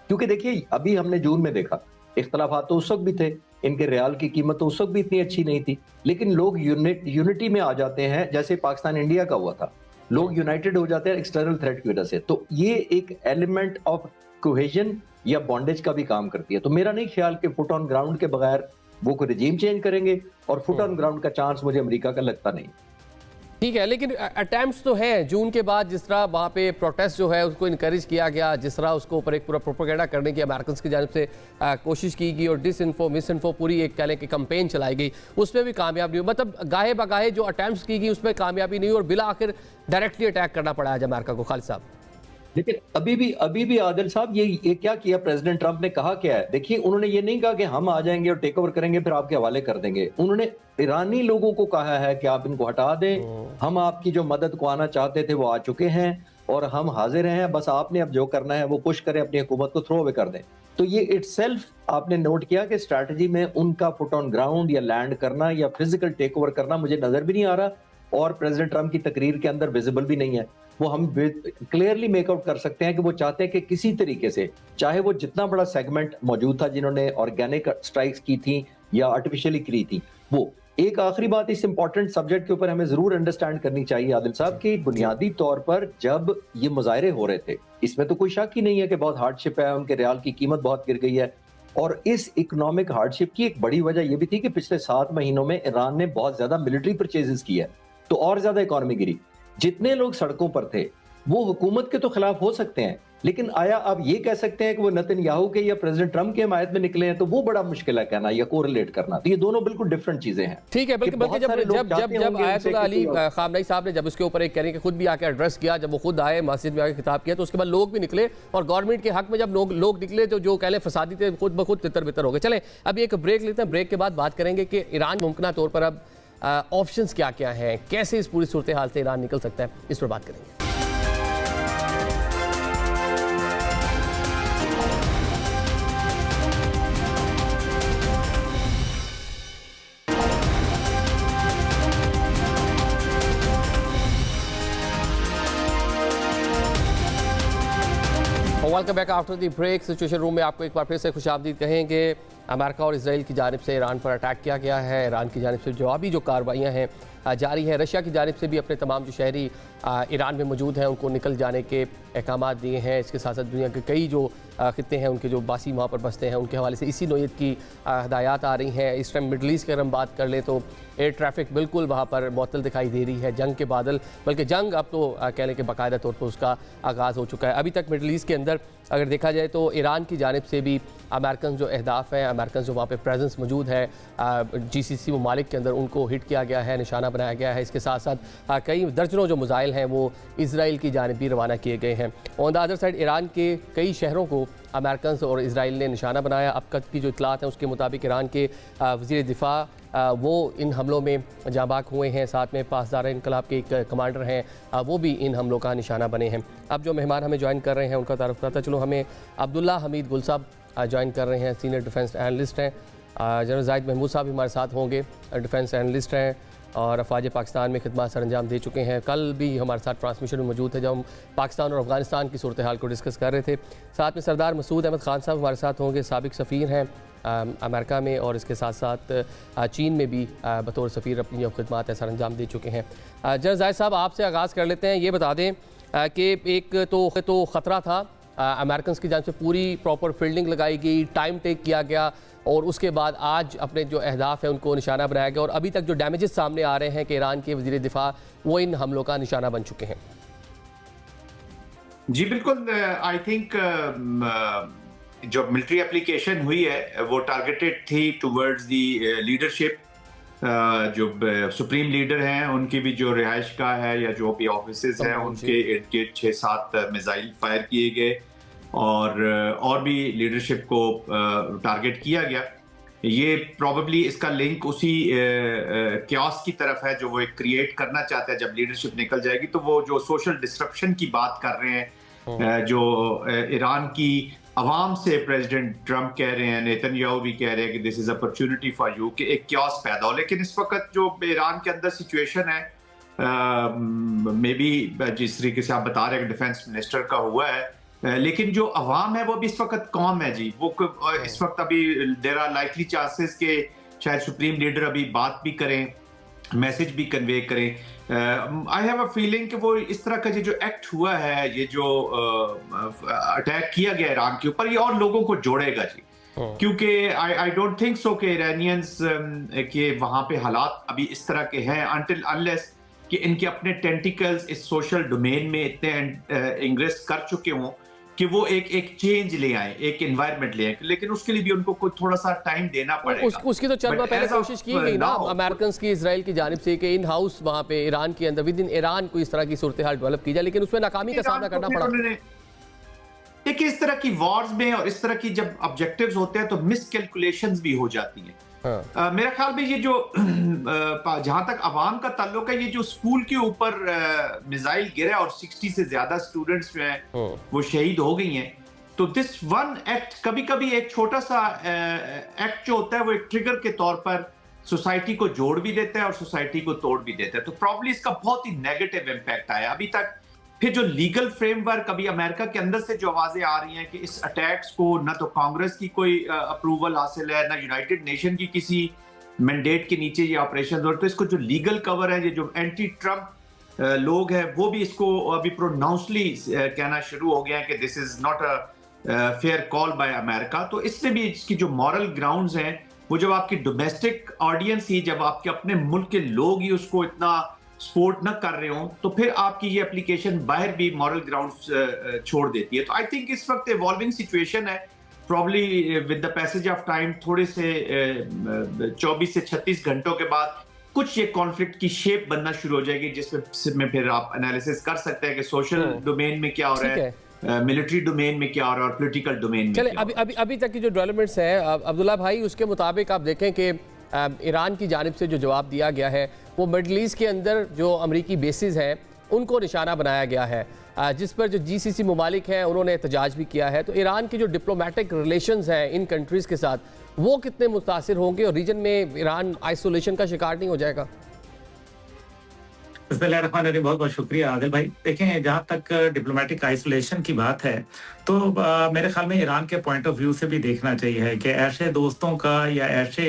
क्योंकि देखिए, अभी हमने जून में देखा, इख्तलाफात तो उस वक्त भी थे, इनके रियाल की कीमत तो उस वक्त भी इतनी अच्छी नहीं थी, लेकिन लोग यूनिटी में आ जाते हैं, जैसे पाकिस्तान इंडिया का हुआ था। लोग यूनाइटेड हो जाते हैं एक्सटर्नल थ्रेट की वजह से। तो ये एक एलिमेंट ऑफ कोहेजन या बॉन्डेज का भी काम करती है। तो मेरा नहीं ख्याल कि फुट ऑन ग्राउंड के बगैर वो कोई रिजीम चेंज करेंगे, और फुट ऑन ग्राउंड का चांस मुझे अमेरिका का लगता नहीं। ठीक है, लेकिन अटेम्प्ट्स तो हैं। जून के बाद जिस तरह वहाँ पे प्रोटेस्ट जो है उसको इनकरेज किया गया, जिस तरह उसको ऊपर एक पूरा प्रोपेगेंडा करने की अमेरिकन की जानिब से कोशिश की गई, और डिसइंफो मिसइंफो पूरी एक कह लें कि कैंपेन चलाई गई, उसमें भी कामयाब नहीं हुई। मतलब गाहे बगाहे जो अटेम्प्ट्स की गई उसमें कामयाबी नहीं हुई, और बिला आखिर डायरेक्टली अटैक करना पड़ा आज अमेरिका को। खालिद साहब, लेकिन अभी भी आदिल साहब, ये क्या किया प्रेसिडेंट ट्रंप ने? कहा क्या है? देखिए, उन्होंने ये नहीं कहा कि हम आ जाएंगे और टेक ओवर करेंगे फिर आपके हवाले कर देंगे। उन्होंने ईरानी लोगों को कहा है कि आप इनको हटा दें, हम आपकी जो मदद को आना चाहते थे वो आ चुके हैं और हम हाजिर हैं, बस आपने अब जो करना है वो पुश करें, अपनी हुकूमत को थ्रो अवे कर दें। तो ये इटसेल्फ आपने नोट किया कि स्ट्रैटेजी में उनका फुट ऑन ग्राउंड या लैंड करना या फिजिकल टेक ओवर करना मुझे नजर भी नहीं आ रहा, और प्रेसिडेंट ट्रंप की तकरीर के अंदर विजिबल भी नहीं है। वो हम क्लियरली मेकआउट कर सकते हैं कि वो चाहते हैं कि किसी तरीके से, चाहे वो जितना बड़ा सेगमेंट मौजूद था जिन्होंने ऑर्गेनिक स्ट्राइक्स की थी या आर्टिफिशियली की थी, वो एक आखिरी बात इस इंपॉर्टेंट सब्जेक्ट के ऊपर हमें जरूर अंडरस्टैंड करनी चाहिए आदिल साहब, कि बुनियादी तौर पर जब ये मुजाहरे हो रहे थे, इसमें तो कोई शक ही नहीं है कि बहुत हार्डशिप है, उनके रियाल की कीमत बहुत गिर गई है, और इस इकोनॉमिक हार्डशिप की एक बड़ी वजह यह भी थी कि पिछले 7 महीनों में ईरान ने बहुत ज्यादा मिलिट्री परचेजेस की है, तो और ज्यादा इकोनॉमी गिरी। जितने लोग सड़कों पर थे वो हुकूमत के तो खिलाफ हो सकते हैं, लेकिन आया आप ये कह सकते हैं कि वो नेतन्याहू के या प्रेसिडेंट ट्रंप के हिमायत में निकले हैं? तो वो बड़ा मुश्किल है कहना या कोरिलेट करना। तो ये दोनों बिल्कुल डिफरेंट चीजें हैं। ठीक है, बल्कि जब आयतुल्लाह अली खामनेई साहब ने जब उसके ऊपर एक कहने के खुद भी आके एड्रेस किया, जब वो खुद आए मस्जिद में आके खिताब किया, तो उसके बाद लोग भी निकले, और गवर्नमेंट के हक में जब लोग निकले तो जो कह लें फसादी थे खुद ब खुद तितर बितर हो गए। चलें अभी एक ब्रेक लेते हैं, ब्रेक के बाद बात करेंगे कि ईरान मुमकिन तौर पर अब ऑप्शंस क्या क्या हैं, कैसे इस पूरी सूरत हाल से ईरान निकल सकता है, इस पर बात करेंगे। Welcome back after the break. Situation room में आपको एक बार फिर से खुशामदीद कहेंगे। अमेरिका और इसराइल की जानिब से ईरान पर अटैक किया गया है। ईरान की जानिब से जवाबी जो कार्रवाइयाँ हैं जारी है। रशिया की जानिब से भी अपने तमाम जो शहरी ईरान में मौजूद हैं उनको निकल जाने के अहकाम दिए हैं। इसके साथ साथ दुनिया के कई जो खित्ते हैं उनके जो बासी वहाँ पर बसते हैं उनके हवाले से इसी नोयत की हदायत आ रही हैं। इस टाइम मिडल ईस्ट की अगर हम बात कर लें तो एयर ट्रैफिक बिल्कुल वहाँ पर मुअत्तल दिखाई दे रही है। जंग के बादल, बल्कि जंग अब तो कह लें कि बाकायदा तौर पर उसका आगाज़ हो चुका है। अभी तक मिडल ईस्ट के अंदर अगर देखा जाए तो ईरान की जानिब से भी अमेरिकन जो अहदाफ हैं, अमेरिकन जो वहाँ पे प्रेजेंस मौजूद है GCC ममालिक के अंदर, उनको हिट किया गया है, निशाना बनाया गया है। इसके साथ साथ कई दर्जनों जो मिसाइल हैं वो इसराइल की जानिब भी रवाना किए गए हैं। On the other side Iran के कई शहरों को अमेरिकन और इसराइल ने निशाना बनाया। अब तक की जो इतलात हैं उसके मुताबिक ईरान के वज़ीर दिफा वो इन हमलों में जांबाक हुए हैं। साथ में पासदार इनकलाब के एक कमांडर हैं, वो भी इन हमलों का निशाना बने हैं। अब जो मेहमान हमें ज्वाइन कर रहे हैं उनका तारुफ करता चलो। हमें अब्दुल्ला हमीद गुल साहब ज्वाइन कर रहे हैं, सीनियर डिफेंस एनालिस्ट हैं। जनरल जाहिद महमूद साहब भी हमारे साथ होंगे, डिफेंस एनालिस्ट हैं और अफवाज पाकिस्तान में खिदमत सर अंजाम दे चुके हैं। कल भी हमारे साथ ट्रांसमिशन में मौजूद थे जब हम पाकिस्तान और अफगानिस्तान की सूरत हाल को डिस्कस कर रहे थे। साथ में सरदार मसूद अहमद खान साहब हमारे साथ होंगे, साबिक सफ़ीर हैं अमेरिका में और इसके साथ साथ चीन में भी बतौर सफ़ीर अपनी जो खिदमत है सर अंजाम दे चुके हैं। जनरल जाहिद साहब, आपसे आगाज़ कर लेते हैं। ये बता दें कि एक तो ख़तरा था अमेरिकन की जानिब से, पूरी प्रॉपर फील्डिंग लगाई गई, टाइम टेक किया गया और उसके बाद आज अपने जो अहदाफ है उनको निशाना बनाया गया और अभी तक जो डैमेजेस सामने आ रहे हैं कि ईरान के वज़ीर दिफा वो इन हमलों का निशाना बन चुके हैं। जी बिल्कुल, आई थिंक जो मिलिट्री एप्लीकेशन हुई है वो टारगेटेड थी टुवर्ड्स दी लीडरशिप, जो सुप्रीम लीडर हैं उनकी भी जो रिहाइश का है या जो भी ऑफिसेज हैं उनके इर्द गिर्द 6-7 मिसाइल फायर किए गए और भी लीडरशिप को टारगेट किया गया। ये प्रॉबेबली इसका लिंक उसी क्यास की तरफ है जो वो एक क्रिएट करना चाहता है। जब लीडरशिप निकल जाएगी तो वो जो सोशल डिस्ट्रप्शन की बात कर रहे हैं, जो ईरान की अवाम से प्रेसिडेंट ट्रंप कह रहे हैं, नेतन्याहू भी कह रहे हैं कि this is opportunity for you, कि एक क्यास पैदा हो। लेकिन इस वक्त जो ईरान के अंदर सिचुएशन है, मे बी जिस तरीके से आप बता रहे हैं कि डिफेंस मिनिस्टर का हुआ है, लेकिन जो अवाम है वो भी इस वक्त कौम है जी। वो इस वक्त अभी देयर आर लाइकली चांसेस के शायद सुप्रीम लीडर अभी बात भी करें, मैसेज भी कन्वे करें। आई हैव अ फीलिंग कि वो इस तरह का जो एक्ट हुआ है, ये जो अटैक किया गया ईरान के ऊपर, ये और लोगों को जोड़ेगा जी। क्योंकि आई डोंट थिंक सो कि ईरानियंस के वहां पे हालात अभी इस तरह के हैं अनटिल अनलेस कि इनके अपने टेंटिकल्स इस सोशल डोमेन में इतने इंग्रेस कर चुके हों कि वो एक चेंज ले आए, एक एनवायरनमेंट ले आए। लेकिन उसके लिए भी उनको कोई थोड़ा सा टाइम देना पड़ेगा। उसकी तो चंद माह पहले कोशिश की गई ना अमेरिकन की, इजराइल की जानिब से, कि इन हाउस वहां पे ईरान के अंदर विद इन ईरान को इस तरह की सूरत हाल डेवलप की जाए, लेकिन उसमें नाकामी का सामना करना पड़ा। देखिए, इस तरह की वॉर्स में और इस तरह की जब ऑब्जेक्टिव्स होते हैं तो मिसकैलकुलेशंस भी हो जाती हैं। मेरा ख्याल में ये जो जहां तक अवाम का ताल्लुक है, ये जो स्कूल के ऊपर मिसाइल गिरा और 60 से ज्यादा स्टूडेंट्स जो हैं वो शहीद हो गई हैं, तो दिस वन एक्ट, कभी कभी एक छोटा सा एक्ट जो होता है वो एक ट्रिगर के तौर पर सोसाइटी को जोड़ भी देता है और सोसाइटी को तोड़ भी देता है। तो प्रॉब्ली इसका बहुत ही नेगेटिव इम्पैक्ट आया अभी तक। फिर जो लीगल फ्रेमवर्क अभी अमेरिका के अंदर से जो आवाजें आ रही हैं कि इस अटैक्स को न तो कांग्रेस की कोई अप्रूवल हासिल है, न यूनाइटेड नेशन की किसी मैंडेट के नीचे ये ऑपरेशन हो, तो इसको जो लीगल कवर है, ये जो एंटी ट्रम्प लोग हैं वो भी इसको अभी प्रोनाउंसली कहना शुरू हो गया है कि this is not a fair call by America. तो इससे भी इसकी जो मॉरल ग्राउंड्स हैं, वो जब आपकी डोमेस्टिक ऑडियंस ही, जब आपके अपने मुल्क के लोग ही उसको इतना सपोर्ट न कर रहे हो, तो फिर आपकी ये एप्लीकेशन बाहर भी मॉरल ग्राउंड्स छोड़ देती है। तो आई थिंक इस वक्त इवॉल्विंग सिचुएशन है। Probably with the passage of time थोड़े से 24 से 36 घंटों के बाद कुछ ये कॉन्फ्लिक्ट की शेप बनना शुरू हो जाएगी, जिसमें फिर आप एनालिसिस कर सकते हैं कि सोशल डोमेन में क्या हो रहा है, मिलिट्री डोमेन में क्या हो रहा है और पॉलिटिकल डोमेन में क्या हो रहा है। अभी तक की जो डेवलपमेंट्स है अब्दुल्ला भाई, उसके मुताबिक आप देखें कि ईरान की जानिब से जो जवाब दिया गया है वो मिडल ईस्ट के अंदर जो अमरीकी बेसिस हैं उनको निशाना बनाया गया है, जिस पर जो जीसीसी ममालिक हैं उन्होंने एहतजाज भी किया है। तो ईरान की जो डिप्लोमेटिक रिलेशंस हैं इन कंट्रीज़ के साथ, वो कितने मुतासिर होंगे और रीजन में ईरान आइसोलेशन का शिकार नहीं हो जाएगा? बहुत बहुत शुक्रिया आदिल भाई। देखें, जहाँ तक डिप्लोमेटिक आइसोलेशन की बात है तो मेरे ख्याल में ईरान के पॉइंट ऑफ व्यू से भी देखना चाहिए कि ऐसे दोस्तों का या ऐसे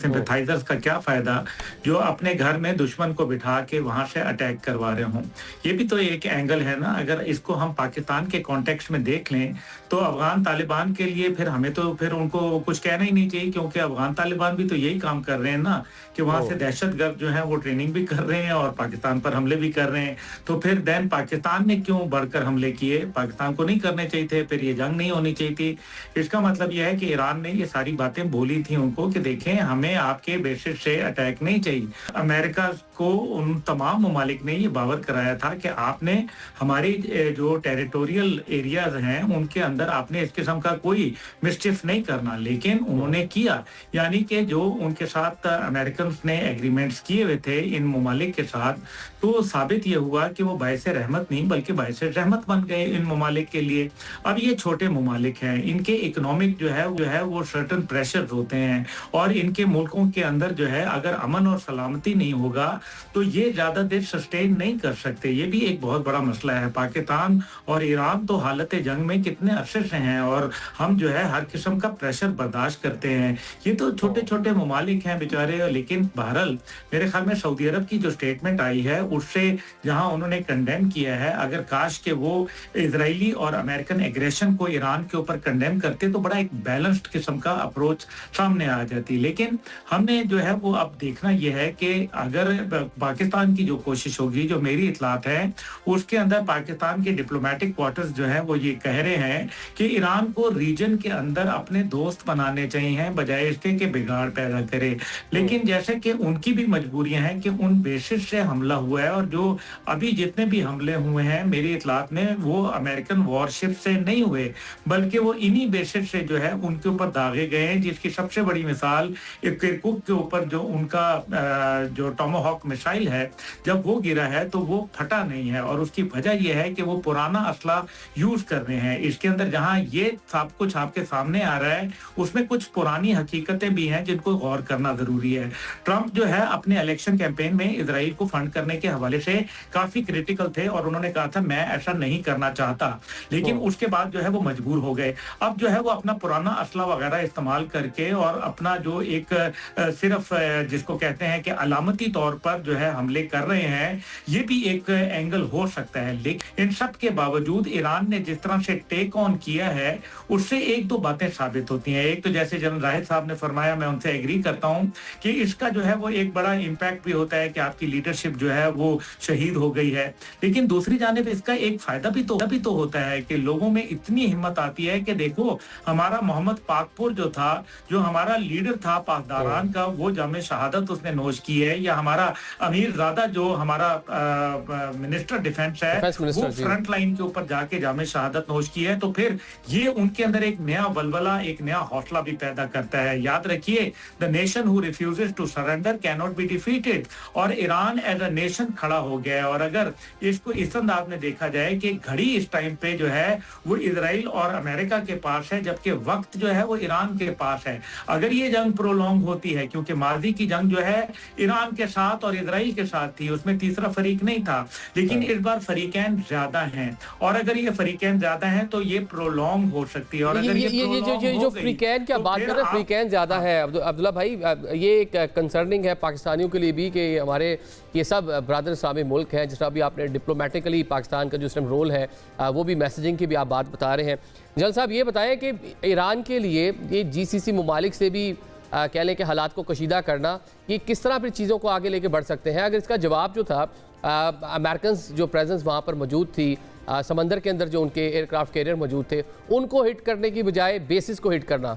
सिंपैथाइजर्स का क्या फायदा जो अपने घर में दुश्मन को बिठा के वहां से अटैक करवा रहे हों। ये भी तो एक एंगल है ना। अगर इसको हम पाकिस्तान के कॉन्टेक्स्ट में देख लें तो अफगान तालिबान के लिए फिर हमें तो फिर उनको कुछ कहना ही नहीं चाहिए, क्योंकि अफगान तालिबान भी तो यही काम कर रहे हैं ना कि वहां से दहशतगर्द जो है वो ट्रेनिंग भी कर रहे हैं और पाकिस्तान पर हमले भी कर रहे हैं। तो फिर देन पाकिस्तान ने क्यों बढ़कर हमले किए? पाकिस्तान को नहीं करने चाहिए थे, फिर ये जंग नहीं होनी चाहिए थी। इसका मतलब यह है कि ईरान ने ये सारी बातें बोली थी उनको कि देखें, हमें आपके बेसिस से अटैक नहीं चाहिए। अमेरिका को उन तमाम ममालिक ने ये बावर कराया था कि आपने हमारी जो टेरिटोरियल एरियाज हैं उनके अंदर आपने इस किस्म का कोई मिस्चिफ नहीं करना, लेकिन उन्होंने किया। यानी कि जो उनके साथ अमेरिकन ने एग्रीमेंट्स किए हुए थे इन ममालिक के साथ, तो साबित ये हुआ कि वो बायसे रहमत नहीं बल्कि बायसे रहमत बन गए इन ममालिक के लिए। अब ये छोटे ममालिक हैं, इनके इकोनॉमिक जो है वो सर्टन प्रेशर होते हैं और इनके मुल्कों के अंदर जो है अगर अमन और सलामती नहीं होगा तो ये ज्यादा देर सस्टेन नहीं कर सकते। ये भी एक बहुत बड़ा मसला है। पाकिस्तान और ईरान तो हालत जंग में कितने अरसे से हैं और हम जो है हर किस्म का प्रेशर बर्दाश्त करते हैं। ये तो छोटे छोटे ममालिक हैं बेचारे। लेकिन बहरहाल मेरे ख्याल में सऊदी अरब की जो स्टेटमेंट आई है उससे जहां उन्होंने कंडेम किया है, अगर काश के वो इजरायली और अमेरिकन एग्रेशन को ईरान के ऊपर कंडेम करते तो बड़ा एक बैलेंस्ड किस्म का अप्रोच सामने आ जाती। लेकिन हमने जो है वो अब देखना यह है कि अगर पाकिस्तान की जो कोशिश होगी, जो मेरी इतलात है उसके अंदर पाकिस्तान के डिप्लोमेटिक क्वार्टर्स जो है वो ये कह रहे हैं कि ईरान को रीजन के अंदर अपने दोस्त बनाने चाहिए बजाय इसके कि बिगाड़ पैदा करे। लेकिन जैसे कि उनकी भी मजबूरियां हैं कि उन बेसिस से हमला हुआ है, और जो अभी जितने भी हमले हुए हैं मेरी इतलात में वो अमेरिकन वॉरशिप से नहीं हुए, बल्कि वो इन्हीं बेसिस से जो है उनके ऊपर दागे गए हैं, जिसकी सबसे बड़ी मिसाल किरकुक के ऊपर जो उनका जो टोमाहॉक मिसाइल है जब वो गिरा है तो वो फटा नहीं है, और उसकी वजह यह है कि वो पुराना असला यूज कर रहे हैं। इसके अंदर जहां ये सब कुछ आपके सामने आ रहा है उसमें कुछ पुरानी हकीकतें भी हैं जिनको गौर करना जरूरी है। ट्रंप जो है अपने इलेक्शन कैंपेन में इजराइल को फंड करने के हवाले से काफी क्रिटिकल थे और उन्होंने कहा था मैं ऐसा नहीं करना चाहता, लेकिन उसके बाद जो है वो मजबूर हो गए। अब जो है वो अपना पुराना असला वगैरह इस्तेमाल करके और अपना जो एक सिर्फ जिसको कहते हैं कि अलामती तौर पर जो है हमले कर रहे हैं, ये भी एक एंगल हो सकता है। लेकिन इन सब के बावजूद ईरान ने जिस तरह से टेक ऑन किया है उससे एक दो बातें साबित होती हैं। एक तो जैसे जनरल राहिद साहब ने फरमाया, मैं उनसे एग्री करता हूं कि इसका जो है वो एक बड़ा इम्पैक्ट भी होता है कि आपकी लीडरशिप जो है वो शहीद हो गई है। लेकिन दूसरी जानिब इसका एक फायदा भी तो होता है कि लोगों में इतनी हिम्मत आती है कि देखो हमारा मोहम्मद पाकपुर जो था, जो हमारा लीडर था पासदारान का, वो जामे शहादत उसने नोश की है, या हमारा अमीर ज़ादा जो हमारा मिनिस्टर डिफेंस है वो फ्रंट लाइन के ऊपर जाके जामे शहादत नोश की है। तो फिर ये उनके अंदर एक नया वलवला, एक नया हौसला भी पैदा करता है। याद रखिए, the nation who refuses to surrender can not be defeated, और ईरान एज अ नेशन खड़ा हो गया है। और अगर इसको इस अंदाज में देखा जाए कि घड़ी इस टाइम पे जो है वो इजराइल और अमेरिका के पास है, जबकि वक्त जो है वो ईरान के पास है। अगर ये जंग प्रोलॉन्ग होती है, क्योंकि माजी की जंग जो है ईरान के साथ और इजराइल के साथ थी, उसमें तीसरा फरीक नहीं था, लेकिन इस बार फरीकैन ज्यादा हैं, और अगर ये फरीकैन ज्यादा हैं तो ये प्रोलॉन्ग हो सकती है। और अगर ये जो फ्रीकैन क्या बात कर रहे हैं, फ्रीकैन ज्यादा है अब्दुल्ला भाई, ये एक कंसर्निंग है पाकिस्तानियों के लिए भी कि हमारे ये सब ब्रादर इस्लामी मुल्क हैं, जिस तरह भी आपने डिप्लोमेटिकली पाकिस्तान का जो इसमें रोल है वो भी मैसेजिंग की भी आप बात बता रहे हैं। जनरल साहब ये बताएं कि ईरान के लिए ये जीसीसी ममालिक से भी कह लें कि हालात को कशीदा करना, ये किस तरह फिर चीज़ों को आगे लेके बढ़ सकते हैं? अगर इसका जवाब जो था अमेरिकन जो प्रेजेंस वहाँ पर मौजूद थी, समंदर के अंदर जो उनके एयरक्राफ्ट कैरियर मौजूद थे, उनको हिट करने की बजाय बेसिस को हिट करना,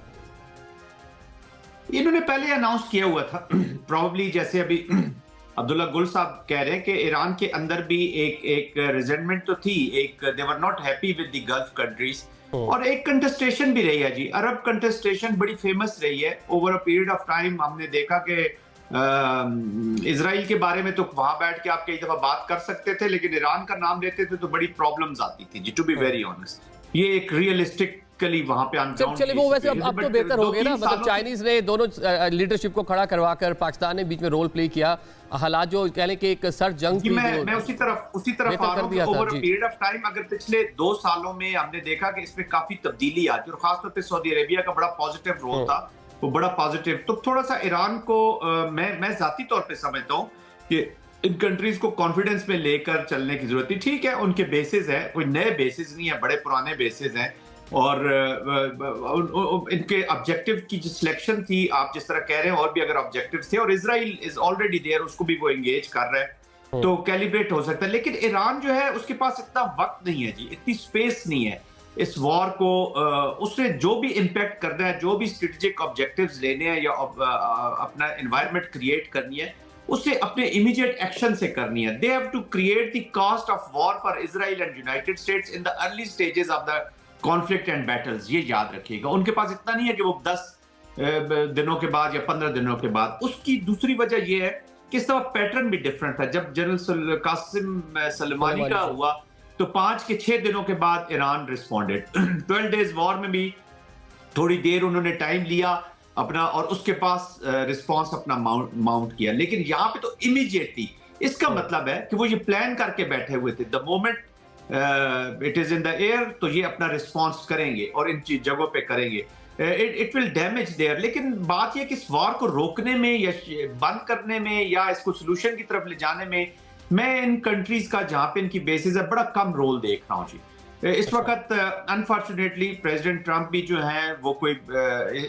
इन्होंने पहले अनाउंस किया हुआ था प्रॉब्ली, जैसे अभी अब्दुल्ला गुल साहब कह रहे हैं कि ईरान के अंदर भी एक रिजेंटमेंट तो थी, एक they were not happy with the Gulf countries, और एक कंटेस्टेशन भी रही है जी, अरब कंटेस्टेशन बड़ी फेमस रही है over a period of time. हमने देखा कि इजराइल के बारे में तो वहां बैठ के आप कई दफा बात कर सकते थे, लेकिन ईरान का नाम लेते थे तो बड़ी प्रॉब्लम्स आती थी जी, टू बी वेरी ऑनेस्ट। ये एक रियलिस्टिक वहां पे चलिए वो वैसे अब तो बेहतर हो गया ना, मतलब चाइनीज ने दोनों लीडरशिप को खड़ा करवाकर पाकिस्तान ने बीच में रोल प्ले किया, हालात जो कह लें कि एक सर्द जंग थी, मैं उसी तरफ आ रहा हूं। Over a period of time अगर पिछले 2 सालों में हमने देखा कि इसमें काफी तब्दीली आई, और खासतौर पे सऊदी अरेबिया का बड़ा पॉजिटिव रोल था, वो बड़ा पॉजिटिव। तो थोड़ा सा ईरान को मैं जाती तौर पे समझता हूँ कि इन कंट्रीज को कॉन्फिडेंस में लेकर चलने की जरूरत है। ठीक है, उनके बेसिस है, कोई नए बेसिस नहीं है, बड़े पुराने बेसिस हैं, और इनके ऑब्जेक्टिव की जो सिलेक्शन थी, आप जिस तरह कह रहे हैं, और भी अगर ऑब्जेक्टिव थे, और इजराइल इज ऑलरेडी देयर, उसको भी वो एंगेज कर रहा है, तो कैलिब्रेट हो सकता है। लेकिन ईरान जो है उसके पास इतना वक्त नहीं है जी, इतनी स्पेस नहीं है इस वॉर को, उसने जो भी इम्पैक्ट करना है, जो भी स्ट्रेटेजिक ऑब्जेक्टिव्स लेने हैं या अपना एनवायरनमेंट क्रिएट करनी है, उसे अपने इमीडिएट एक्शन से करनी है। They have to create the cost of war for Israel and United States in the early stages of the conflict and battles. ये याद रखिएगा, उनके पास इतना नहीं है कि वो 10 दिनों के बाद या 15 दिनों के बाद। उसकी दूसरी वजह यह है कि इस दफा पैटर्न भी डिफरेंट था। जब जनरल कासिम सलेमानी का हुआ तो 5 के 6 दिनों के बाद ईरान रिस्पॉन्डेड। 12 डेज वॉर में भी थोड़ी देर उन्होंने टाइम लिया अपना, और उसके पास रिस्पॉन्स अपना माउंट किया। लेकिन यहाँ पे तो इमीडिएटली, इसका मतलब है कि वो ये प्लान करके बैठे हुए थे, the moment it is in the air, तो ये अपना रिस्पॉन्स करेंगे और इन जगहों पे करेंगे, इट विल डैमेज देयर। लेकिन बात यह कि इस वॉर को रोकने में या बंद करने में या इसको सोल्यूशन की तरफ ले जाने में, मैं इन कंट्रीज का जहां पे इनकी बेसिस है बड़ा कम रोल देख रहा हूँ जी। इस वक्त अनफॉर्चुनेटली प्रेसिडेंट ट्रंप भी जो है वो कोई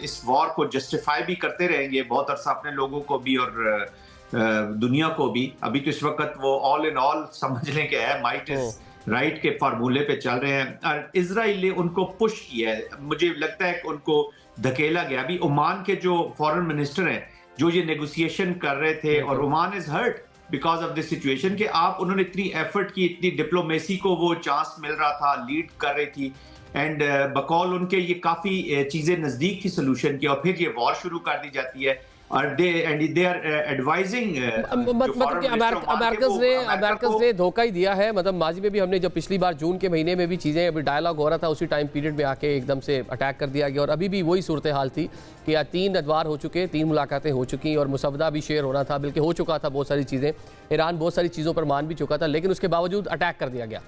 इस वॉर को जस्टिफाई भी करते रहेंगे बहुत अरसा, अपने लोगों को भी और दुनिया को भी। अभी तो इस वक्त वो ऑल इन ऑल समझ लें कि है, माइट इज राइट के फार्मूले पे चल रहे हैं। और इजराइल ने उनको पुश किया है, मुझे लगता है कि उनको धकेला गया। अभी ओमान के जो फॉरेन मिनिस्टर हैं जो ये नेगोशिएशन कर रहे थे, और Oman is hurt because of this situation कि आप उन्होंने इतनी एफर्ट की, इतनी डिप्लोमेसी को वो चांस मिल रहा था, लीड कर रही थी, एंड बकौल उनके ये काफी चीजें नजदीक थी सोल्यूशन की, और फिर ये वॉर शुरू कर दी जाती है। और दे आर एडवाइजिंग, मतलब कि अमेरिकन ने धोखा ही दिया है। मतलब माजी में भी हमने जब पिछली बार जून के महीने में भी चीज़ें अभी डायलॉग हो रहा था, उसी टाइम पीरियड में आके एकदम से अटैक कर दिया गया, और अभी भी वही सूरत हाल थी कि 3 अदवार हो चुके, 3 मुलाकातें हो चुकी, और मुसवदा भी शेयर होना था, बल्कि हो चुका था बहुत सारी चीज़ें। ईरान बहुत सारी चीज़ों पर मान भी चुका था, लेकिन उसके बावजूद अटैक कर दिया गया।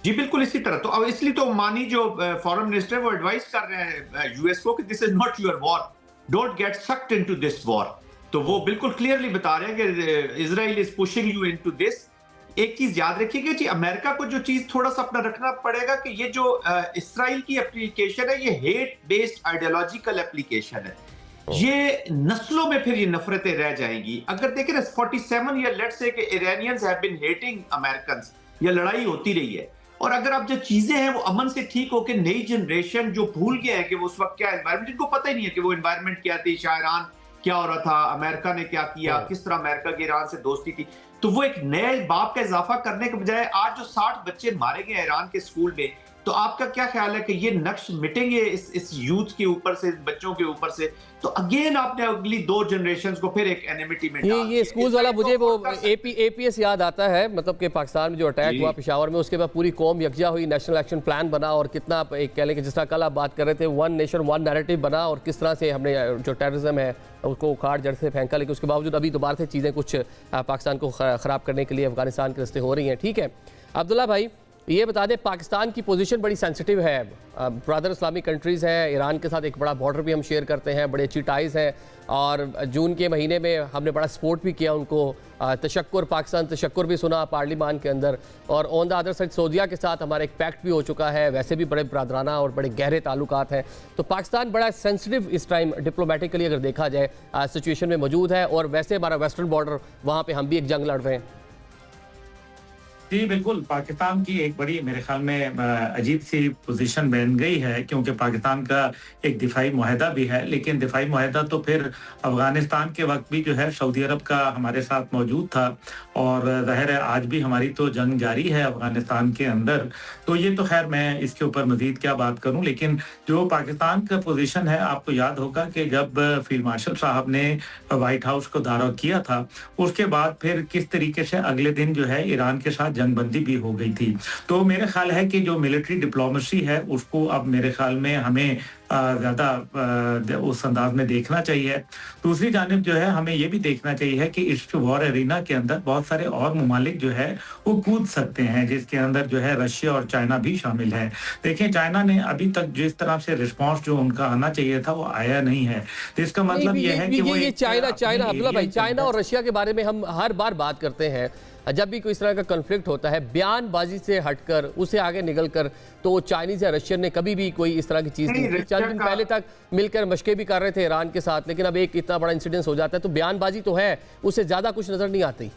जी बिल्कुल इसी तरह। तो अब इसलिए तो मानी जो फॉरेन मिनिस्टर वो एडवाइस कर रहे हैं यूएस को कि this is not your war, don't get sucked into this war. तो वो बिल्कुल क्लियरली बता रहे हैं कि Israel is pushing you into this. एक चीज याद रखिएगा जी, अमेरिका को जो चीज थोड़ा सा अपना रखना पड़ेगा कि ये जो इसराइल की एप्लीकेशन है, ये हेट बेस्ड आइडियोलॉजिकल एप्लीकेशन है। ये नस्लों में फिर ये नफरतें रह जाएंगी। अगर देखें ना 47 ईयर लेट्स से कि Iranians have been hating Americans, या लड़ाई होती रही है, और अगर अब जो चीजें हैं वो अमन से ठीक होकर नई जनरेशन जो भूल गए हैं कि वो उस वक्त क्या एनवायरमेंट, जिनको पता ही नहीं है कि वो एनवायरमेंट क्या थी, शायरान क्या हो रहा था, अमेरिका ने क्या किया, किस तरह अमेरिका की ईरान से दोस्ती थी, तो वो एक नए बाप का इजाफा करने के बजाय आज जो 60 बच्चे मारे गए ईरान के स्कूल में, तो आपका क्या ख्याल है कि ये नक्श मिटेंगे इस यूथ के ऊपर से, बच्चों के ऊपर से? तो अगेन आपने अगली 2 जनरेशंस को फिर एक एनिमिटी में ये स्कूल वाला मुझे वो एपीएस याद आता है। मतलब कि पाकिस्तान में जो अटैक हुआ पेशावर में, उसके बाद पूरी कौम यकजा हुई, नेशनल एक्शन प्लान बना, और कितना एक कह लें कि जिस तरह कल आप बात कर रहे थे, वन नेशन वन नैरेटिव बना, और किस तरह से हमने जो टेररिज्म है उसको उखाड़ जड़ से फेंका। लेकिन उसके बावजूद अभी दोबारा से चीज़ें कुछ पाकिस्तान को ख़राब करने के लिए अफगानिस्तान के रास्ते हो रही हैं। ठीक है अब्दुल्ला भाई, ये बता दें पाकिस्तान की पोजीशन बड़ी सेंसिटिव है, ब्रदर इस्लामिक कंट्रीज़ है, ईरान के साथ एक बड़ा बॉर्डर भी हम शेयर करते हैं, बड़े अच्छी टाइज़ हैं, और जून के महीने में हमने बड़ा सपोर्ट भी किया उनको, तशक्कुर पाकिस्तान तशक्कुर भी सुना पार्लिमान के अंदर, और ऑन द अदर साइड सऊदीया के साथ हमारा एक पैक्ट भी हो चुका है, वैसे भी बड़े ब्रादराना और बड़े गहरे ताल्लुकात हैं। तो पाकिस्तान बड़ा सेंसिटिव इस टाइम डिप्लोमेटिकली अगर देखा जाए सिचुएशन में मौजूद है, और वैसे हमारा वेस्टर्न बॉर्डर वहाँ पर हम भी एक जंग लड़ रहे हैं। जी बिल्कुल, पाकिस्तान की एक बड़ी मेरे ख्याल में अजीब सी पोजीशन बन गई है, क्योंकि पाकिस्तान का एक दिफाई मुआहदा भी है, लेकिन दिफाई मुआहदा तो फिर अफगानिस्तान के वक्त भी जो है सऊदी अरब का हमारे साथ मौजूद था, और ज़ाहिर है आज भी हमारी तो जंग जारी है अफगानिस्तान के अंदर। तो ये तो खैर मैं इसके ऊपर मज़ीद क्या बात करूँ, लेकिन जो पाकिस्तान का पोजीशन है, आपको याद होगा कि जब फील्ड मार्शल साहब ने वाइट हाउस को दौरा किया था, उसके बाद फिर किस तरीके से अगले दिन जो है ईरान के साथ जंगबंदी भी हो गई थी। तो मेरे ख्याल है कि जो मिलिट्री डिप्लोमेसी है उसको अब मेरे ख्याल में हमें ज़्यादा उस अंदाज में देखना चाहिए। दूसरी जानिब जो है हमें ये भी देखना चाहिए है कि इस वॉर एरिना के अंदर बहुत सारे और ममालिक जो है वो कूद सकते हैं, जिसके अंदर जो है रशिया और चाइना भी शामिल है। देखिए चाइना ने अभी तक जिस तरह से रिस्पॉन्स जो उनका आना चाहिए था वो आया नहीं है, तो इसका मतलब ये है कि वो चाइना अब्दुल्ला भाई, चाइना और रशिया के बारे में हम हर बार बात करते हैं, जब भी कोई इस तरह का कॉन्फ्लिक्ट होता है, बयानबाजी से हटकर उसे आगे निकल कर, तो चाइनीज़ या रशियन ने कभी भी कोई इस तरह की चीज़ नहीं की। चंद दिन पहले तक मिलकर मशक़ें भी कर रहे थे ईरान के साथ, लेकिन अब एक इतना बड़ा इंसिडेंस हो जाता है तो बयानबाजी तो है, उससे ज़्यादा कुछ नज़र नहीं आती।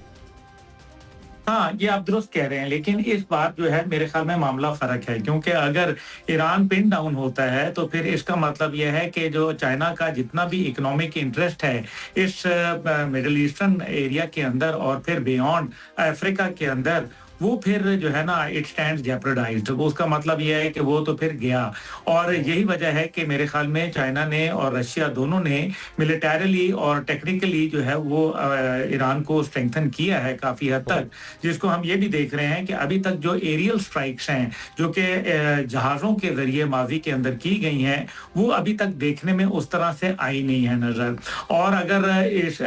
हाँ, ये आप दुरुस्त कह रहे हैं, लेकिन इस बार जो है मेरे ख्याल में मामला फर्क है, क्योंकि अगर ईरान पिन डाउन होता है तो फिर इसका मतलब यह है कि जो चाइना का जितना भी इकोनॉमिक इंटरेस्ट है इस मिडिल ईस्टर्न एरिया के अंदर और फिर बियॉन्ड अफ्रीका के अंदर, वो फिर जो है ना इट स्टैंड्स जेपरडाइज्ड। उसका मतलब यह है कि वो तो फिर गया, और यही वजह है कि मेरे ख्याल में चाइना ने और रशिया दोनों ने मिलिटरीली और टेक्निकली जो है वो ईरान को स्ट्रेंथन किया है काफ़ी हद तक, जिसको हम ये भी देख रहे हैं कि अभी तक जो एरियल स्ट्राइक्स हैं जो कि जहाज़ों के ज़रिए माजी के अंदर की गई हैं, वो अभी तक देखने में उस तरह से आई नहीं है नज़र। और अगर इस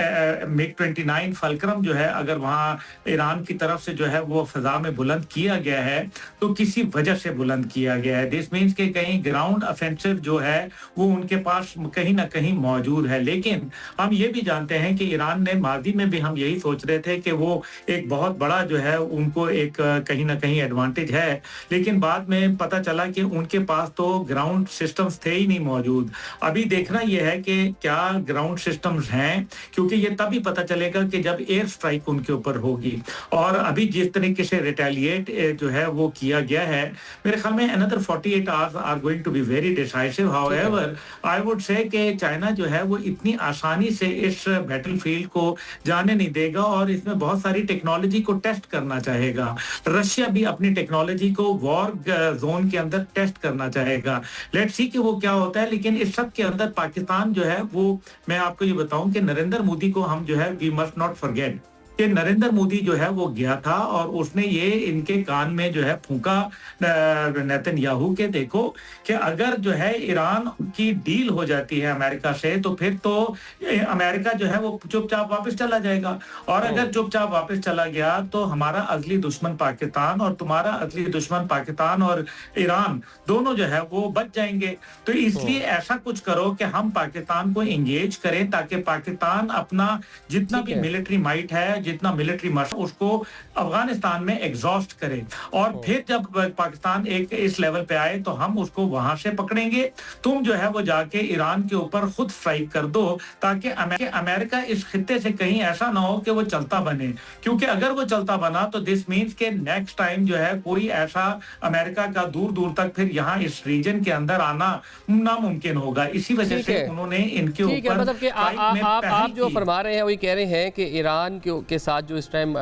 MiG-29 फल्क्रम जो है अगर वहाँ ईरान की तरफ से जो है वो फिजा में बुलंद किया गया है तो किसी वजह से बुलंद किया गया है। दिस मीन्स के कहीं ग्राउंड ऑफेंसिव जो है वो उनके पास कहीं ना कहीं मौजूद है। लेकिन हम ये भी जानते हैं कि ईरान ने माजी में भी हम यही सोच रहे थे कि वो एक बहुत बड़ा जो है उनको एक कहीं ना कहीं एडवांटेज है, लेकिन बाद में पता चला कि उनके पास तो ग्राउंड सिस्टम्स थे ही नहीं मौजूद। अभी देखना यह है कि क्या ग्राउंड सिस्टम्स हैं, क्योंकि ये तभी पता चलेगा कि जब एयर स्ट्राइक उनके ऊपर होगी। और अभी जिस तरीके से रिटेलिएट जो है वो किया गया है, मेरे ख्याल में another 48 hours are going to be very decisive. However I would say कि चाइना जो है वो इतनी आसानी से इस बैटलफील्ड को जाने नहीं देगा और इसमें बहुत सारी टेक्नोलॉजी को टेस्ट करना चाहेगा। रशिया भी अपनी टेक्नोलॉजी को वॉर जोन के अंदर टेस्ट करना चाहेगा। लेट्स सी कि वो क्या होता है। लेकिन इस सब के अंदर पाकिस्तान जो है वो, मैं आपको ये बताऊं कि नरेंद्र मोदी को हम जो है वी मस्ट नॉट फॉरगेट कि नरेंद्र मोदी जो है वो गया था और उसने ये इनके कान में जो है फूंका नेतन्याहू के, देखो कि अगर जो है ईरान की डील हो जाती है अमेरिका से तो फिर तो अमेरिका जो है वो चुपचाप वापस चला जाएगा। और अगर चुपचाप वापस चला गया तो हमारा असली दुश्मन पाकिस्तान और तुम्हारा असली दुश्मन पाकिस्तान और ईरान दोनों जो है वो बच जाएंगे। तो इसलिए ऐसा कुछ करो कि हम पाकिस्तान को एंगेज करें ताकि पाकिस्तान अपना जितना भी मिलिट्री माइट है, जितना मिलिट्री मसल उसको अफगानिस्तान में एग्जॉस्ट करे और फिर जब पाकिस्तान एक इस लेवल पे आए तो हम उसको वहां से पकड़ेंगे। तुम जो है वो जाके ईरान के ऊपर खुद स्ट्राइक कर दो ताकि अमेरिका इस खित्ते से कहीं ऐसा ना हो कि वो चलता बने, क्योंकि अगर वो चलता बना तो दिस मीन्स के नेक्स्ट टाइम जो है कोई ऐसा अमेरिका का दूर दूर तक फिर यहाँ इस रीजन के अंदर आना नामुमकिन होगा। इसी वजह से उन्होंने इनके ऊपर मतलब कि आप जो फरमा रहे हैं वही कह रहे हैं कि ईरान के साथ जो इस टाइम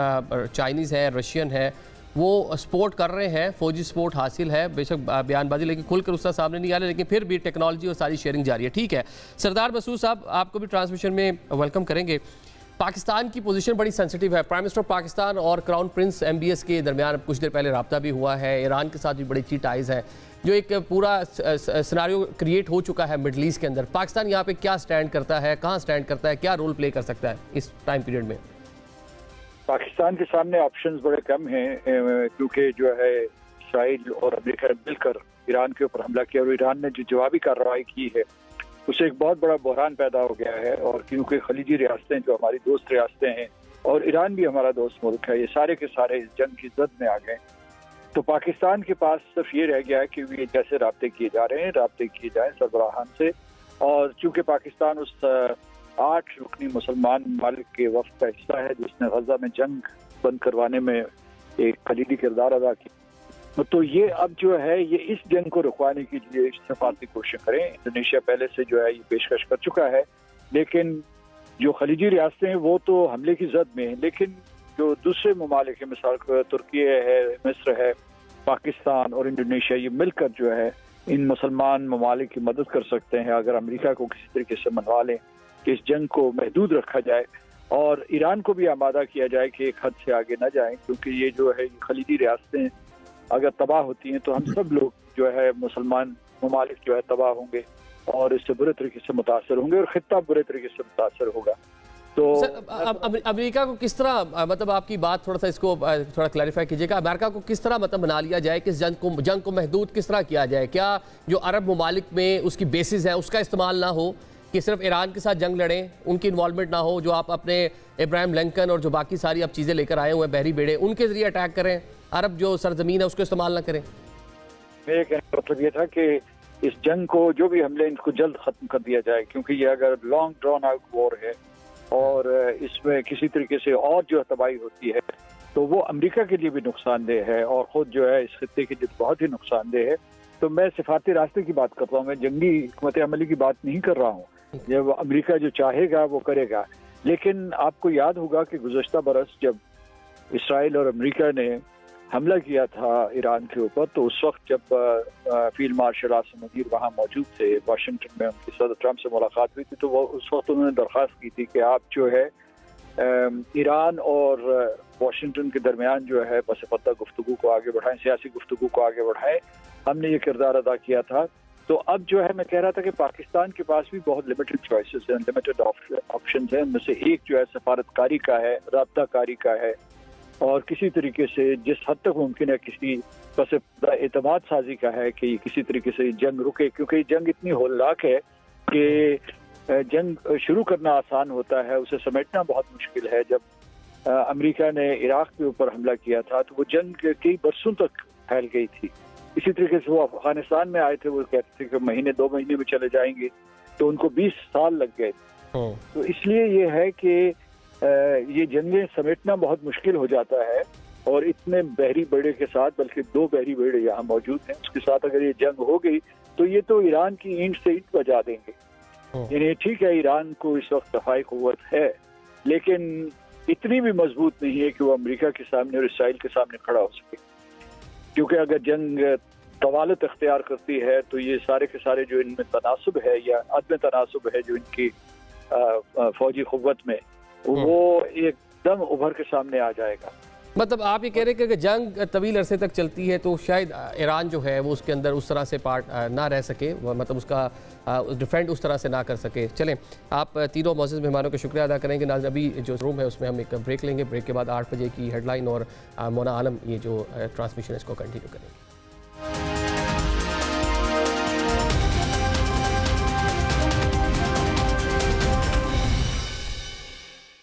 चाइनीज़ है, रशियन है, वो सपोर्ट कर रहे हैं, फौजी सपोर्ट हासिल है, बेशक बयानबाजी लेकिन खुलकर उसका सामने नहीं आ रहा, लेकिन फिर भी टेक्नोलॉजी और सारी शेयरिंग जारी है। ठीक है सरदार मसूद साहब, आपको भी ट्रांसमिशन में वेलकम करेंगे। पाकिस्तान की पोजीशन बड़ी सेंसिटिव है। प्राइम मिनिस्टर पाकिस्तान और क्राउन प्रिंस MBS के दरमियान कुछ देर पहले रब्ता भी हुआ है। ईरान के साथ भी बड़ी अच्छी टाइज़ है, जो एक पूरा सिनारियो क्रिएट हो चुका है मिडल ईस्ट के अंदर। पाकिस्तान यहाँ पे क्या स्टैंड करता है, कहाँ स्टैंड करता है, क्या रोल प्ले कर सकता है इस टाइम पीरियड में? पाकिस्तान के सामने ऑप्शंस बड़े कम हैं, क्योंकि जो है इस्राइल और अमेरिका ने मिलकर ईरान के ऊपर हमला किया और ईरान ने जो जवाबी कार्रवाई की है उससे एक बहुत बड़ा बहरान पैदा हो गया है। और क्योंकि खलीजी रियासतें जो हमारी दोस्त रियासतें हैं और ईरान भी हमारा दोस्त मुल्क है, ये सारे के सारे इस जंग की जद में आ गए। तो पाकिस्तान के पास सिर्फ ये रह गया है कि ये जैसे राब्ते किए जा रहे हैं, राब्ते किए जाएं सरबराहान से। और चूंकि पाकिस्तान उस 8 रुकनी मुसलमान ममालिक के वफ्द का हिस्सा है जिसने गजा में जंग बंद करवाने में एक कलीदी किरदार अदा किया, तो ये अब जो है ये इस जंग को रुकवाने के लिए सफारती कोशिश करें। इंडोनेशिया पहले से जो है ये पेशकश कर चुका है, लेकिन जो खलीजी रियासतें हैं वो तो हमले की जद में है। लेकिन जो दूसरे ममालिक है, मिसाल तुर्की है, मिस्र है, पाकिस्तान और इंडोनेशिया, ये मिलकर जो है इन मुसलमान ममालिक की मदद कर सकते हैं अगर अमेरिका को किसी तरीके से मनवा लें कि इस जंग को महदूद रखा जाए और ईरान को भी आमादा किया जाए कि एक हद से आगे न जाए। क्योंकि ये जो है खलीजी रियासतें अगर तबाह होती हैं तो हम सब लोग जो है मुसलमान ममालिक जो है तबाह होंगे और इससे बुरे तरीके से मुतासर होंगे और खित्ता बुरे तरीके से मुतासर होगा। तो अमेरिका को किस तरह, मतलब आपकी बात थोड़ा सा इसको थोड़ा क्लैरिफाई कीजिएगा, अमेरिका को किस तरह मतलब बना लिया जाए कि इस जंग को महदूद किस तरह किया जाए? क्या जो अरब ममालिक में उसकी बेसिस है उसका इस्तेमाल ना हो कि सिर्फ ईरान के साथ जंग लड़ें, उनकी इन्वॉल्वमेंट ना हो, जो आप अपने इब्राहिम लिंकन और जो बाकी सारी अब चीज़ें लेकर आए हुए हैं बहरी बेड़े, उनके जरिए अटैक करें, अरब जो सरजमीन है उसको इस्तेमाल ना करें? मेरे कहने का मतलब ये था कि इस जंग को जो भी हमले इनको जल्द खत्म कर दिया जाए, क्योंकि ये अगर लॉन्ग ड्रॉन आउट वॉर है और इसमें किसी तरीके से और जो तबाही होती है तो वो अमेरिका के लिए भी नुकसानदेह है और ख़ुद जो है इस खित्ते के लिए बहुत ही नुकसानदेह है। तो मैं सिफारती रास्ते की बात करता हूँ, मैं जंगी हिकमत अमली की बात नहीं कर रहा हूँ। जब अमेरिका जो चाहेगा वो करेगा। लेकिन आपको याद होगा कि गुज़श्ता बरस जब इसराइल और अमेरिका ने हमला किया था ईरान के ऊपर, तो उस वक्त जब फील्ड मार्शल आसिम मुनीर वहाँ मौजूद थे, वाशिंगटन में उनकी सदर ट्रंप से मुलाकात हुई थी, तो वो उस वक्त उन्होंने दरख्वास्त की थी कि आप जो है ईरान और वाशिंगटन के दरमियान जो है बस पत्ता गुफ्तगू को आगे बढ़ाएं, सियासी गुफ्तगू को आगे बढ़ाएं। हमने ये किरदार अदा किया था। तो अब जो है मैं कह रहा था कि पाकिस्तान के पास भी बहुत लिमिटेड चॉइसेस हैं, लिमिटेड ऑप्शंस हैं। उनमें से एक जो है सफारतकारी का है, राब्ताकारी का है, और किसी तरीके से जिस हद तक मुमकिन है किसी बस एतमाद साजी का है कि किसी तरीके से जंग रुके, क्योंकि जंग इतनी होलनाक है कि जंग शुरू करना आसान होता है, उसे समेटना बहुत मुश्किल है। जब अमेरिका ने इराक के ऊपर हमला किया था तो वो जंग कई बरसों तक फैल गई थी। इसी तरीके से वो अफगानिस्तान में आए थे, वो कहते थे कि महीने 2 महीने में चले जाएंगे, तो उनको 20 साल लग गए। तो इसलिए ये है कि ये जंगें समेटना बहुत मुश्किल हो जाता है, और इतने बहरी बेड़े के साथ, बल्कि 2 बहरी बेड़े यहाँ मौजूद हैं, उसके साथ अगर ये जंग हो गई तो ये तो ईरान की ईंट से ईंट बजा देंगे। यानी ठीक है, ईरान को इस वक्त दफाई कुव्वत है, लेकिन इतनी भी मजबूत नहीं है कि वो अमेरिका के सामने और इसराइल के सामने खड़ा हो सके। क्योंकि अगर जंग तवालत अख्तियार करती है तो ये सारे के सारे जो इनमें तनासुब है या अदम तनासुब है जो इनकी फौजी कुव्वत में, वो एकदम उभर के सामने आ जाएगा। मतलब आप ये कह रहे हैं कि अगर जंग तवील अरसे तक चलती है तो शायद ईरान जो है वो उसके अंदर उस तरह से पार्ट ना रह सके, मतलब उसका डिफेंड उस तरह से ना कर सके। चलें, आप तीनों मौजूद मेहमानों का शुक्रिया अदा करेंगे। नाज़रीन, अभी जो रूम है उसमें हम एक ब्रेक लेंगे। ब्रेक के बाद 8 बजे की हेडलाइन और मोना आलम ये जो ट्रांसमिशन है इसको कंटिन्यू करेंगे।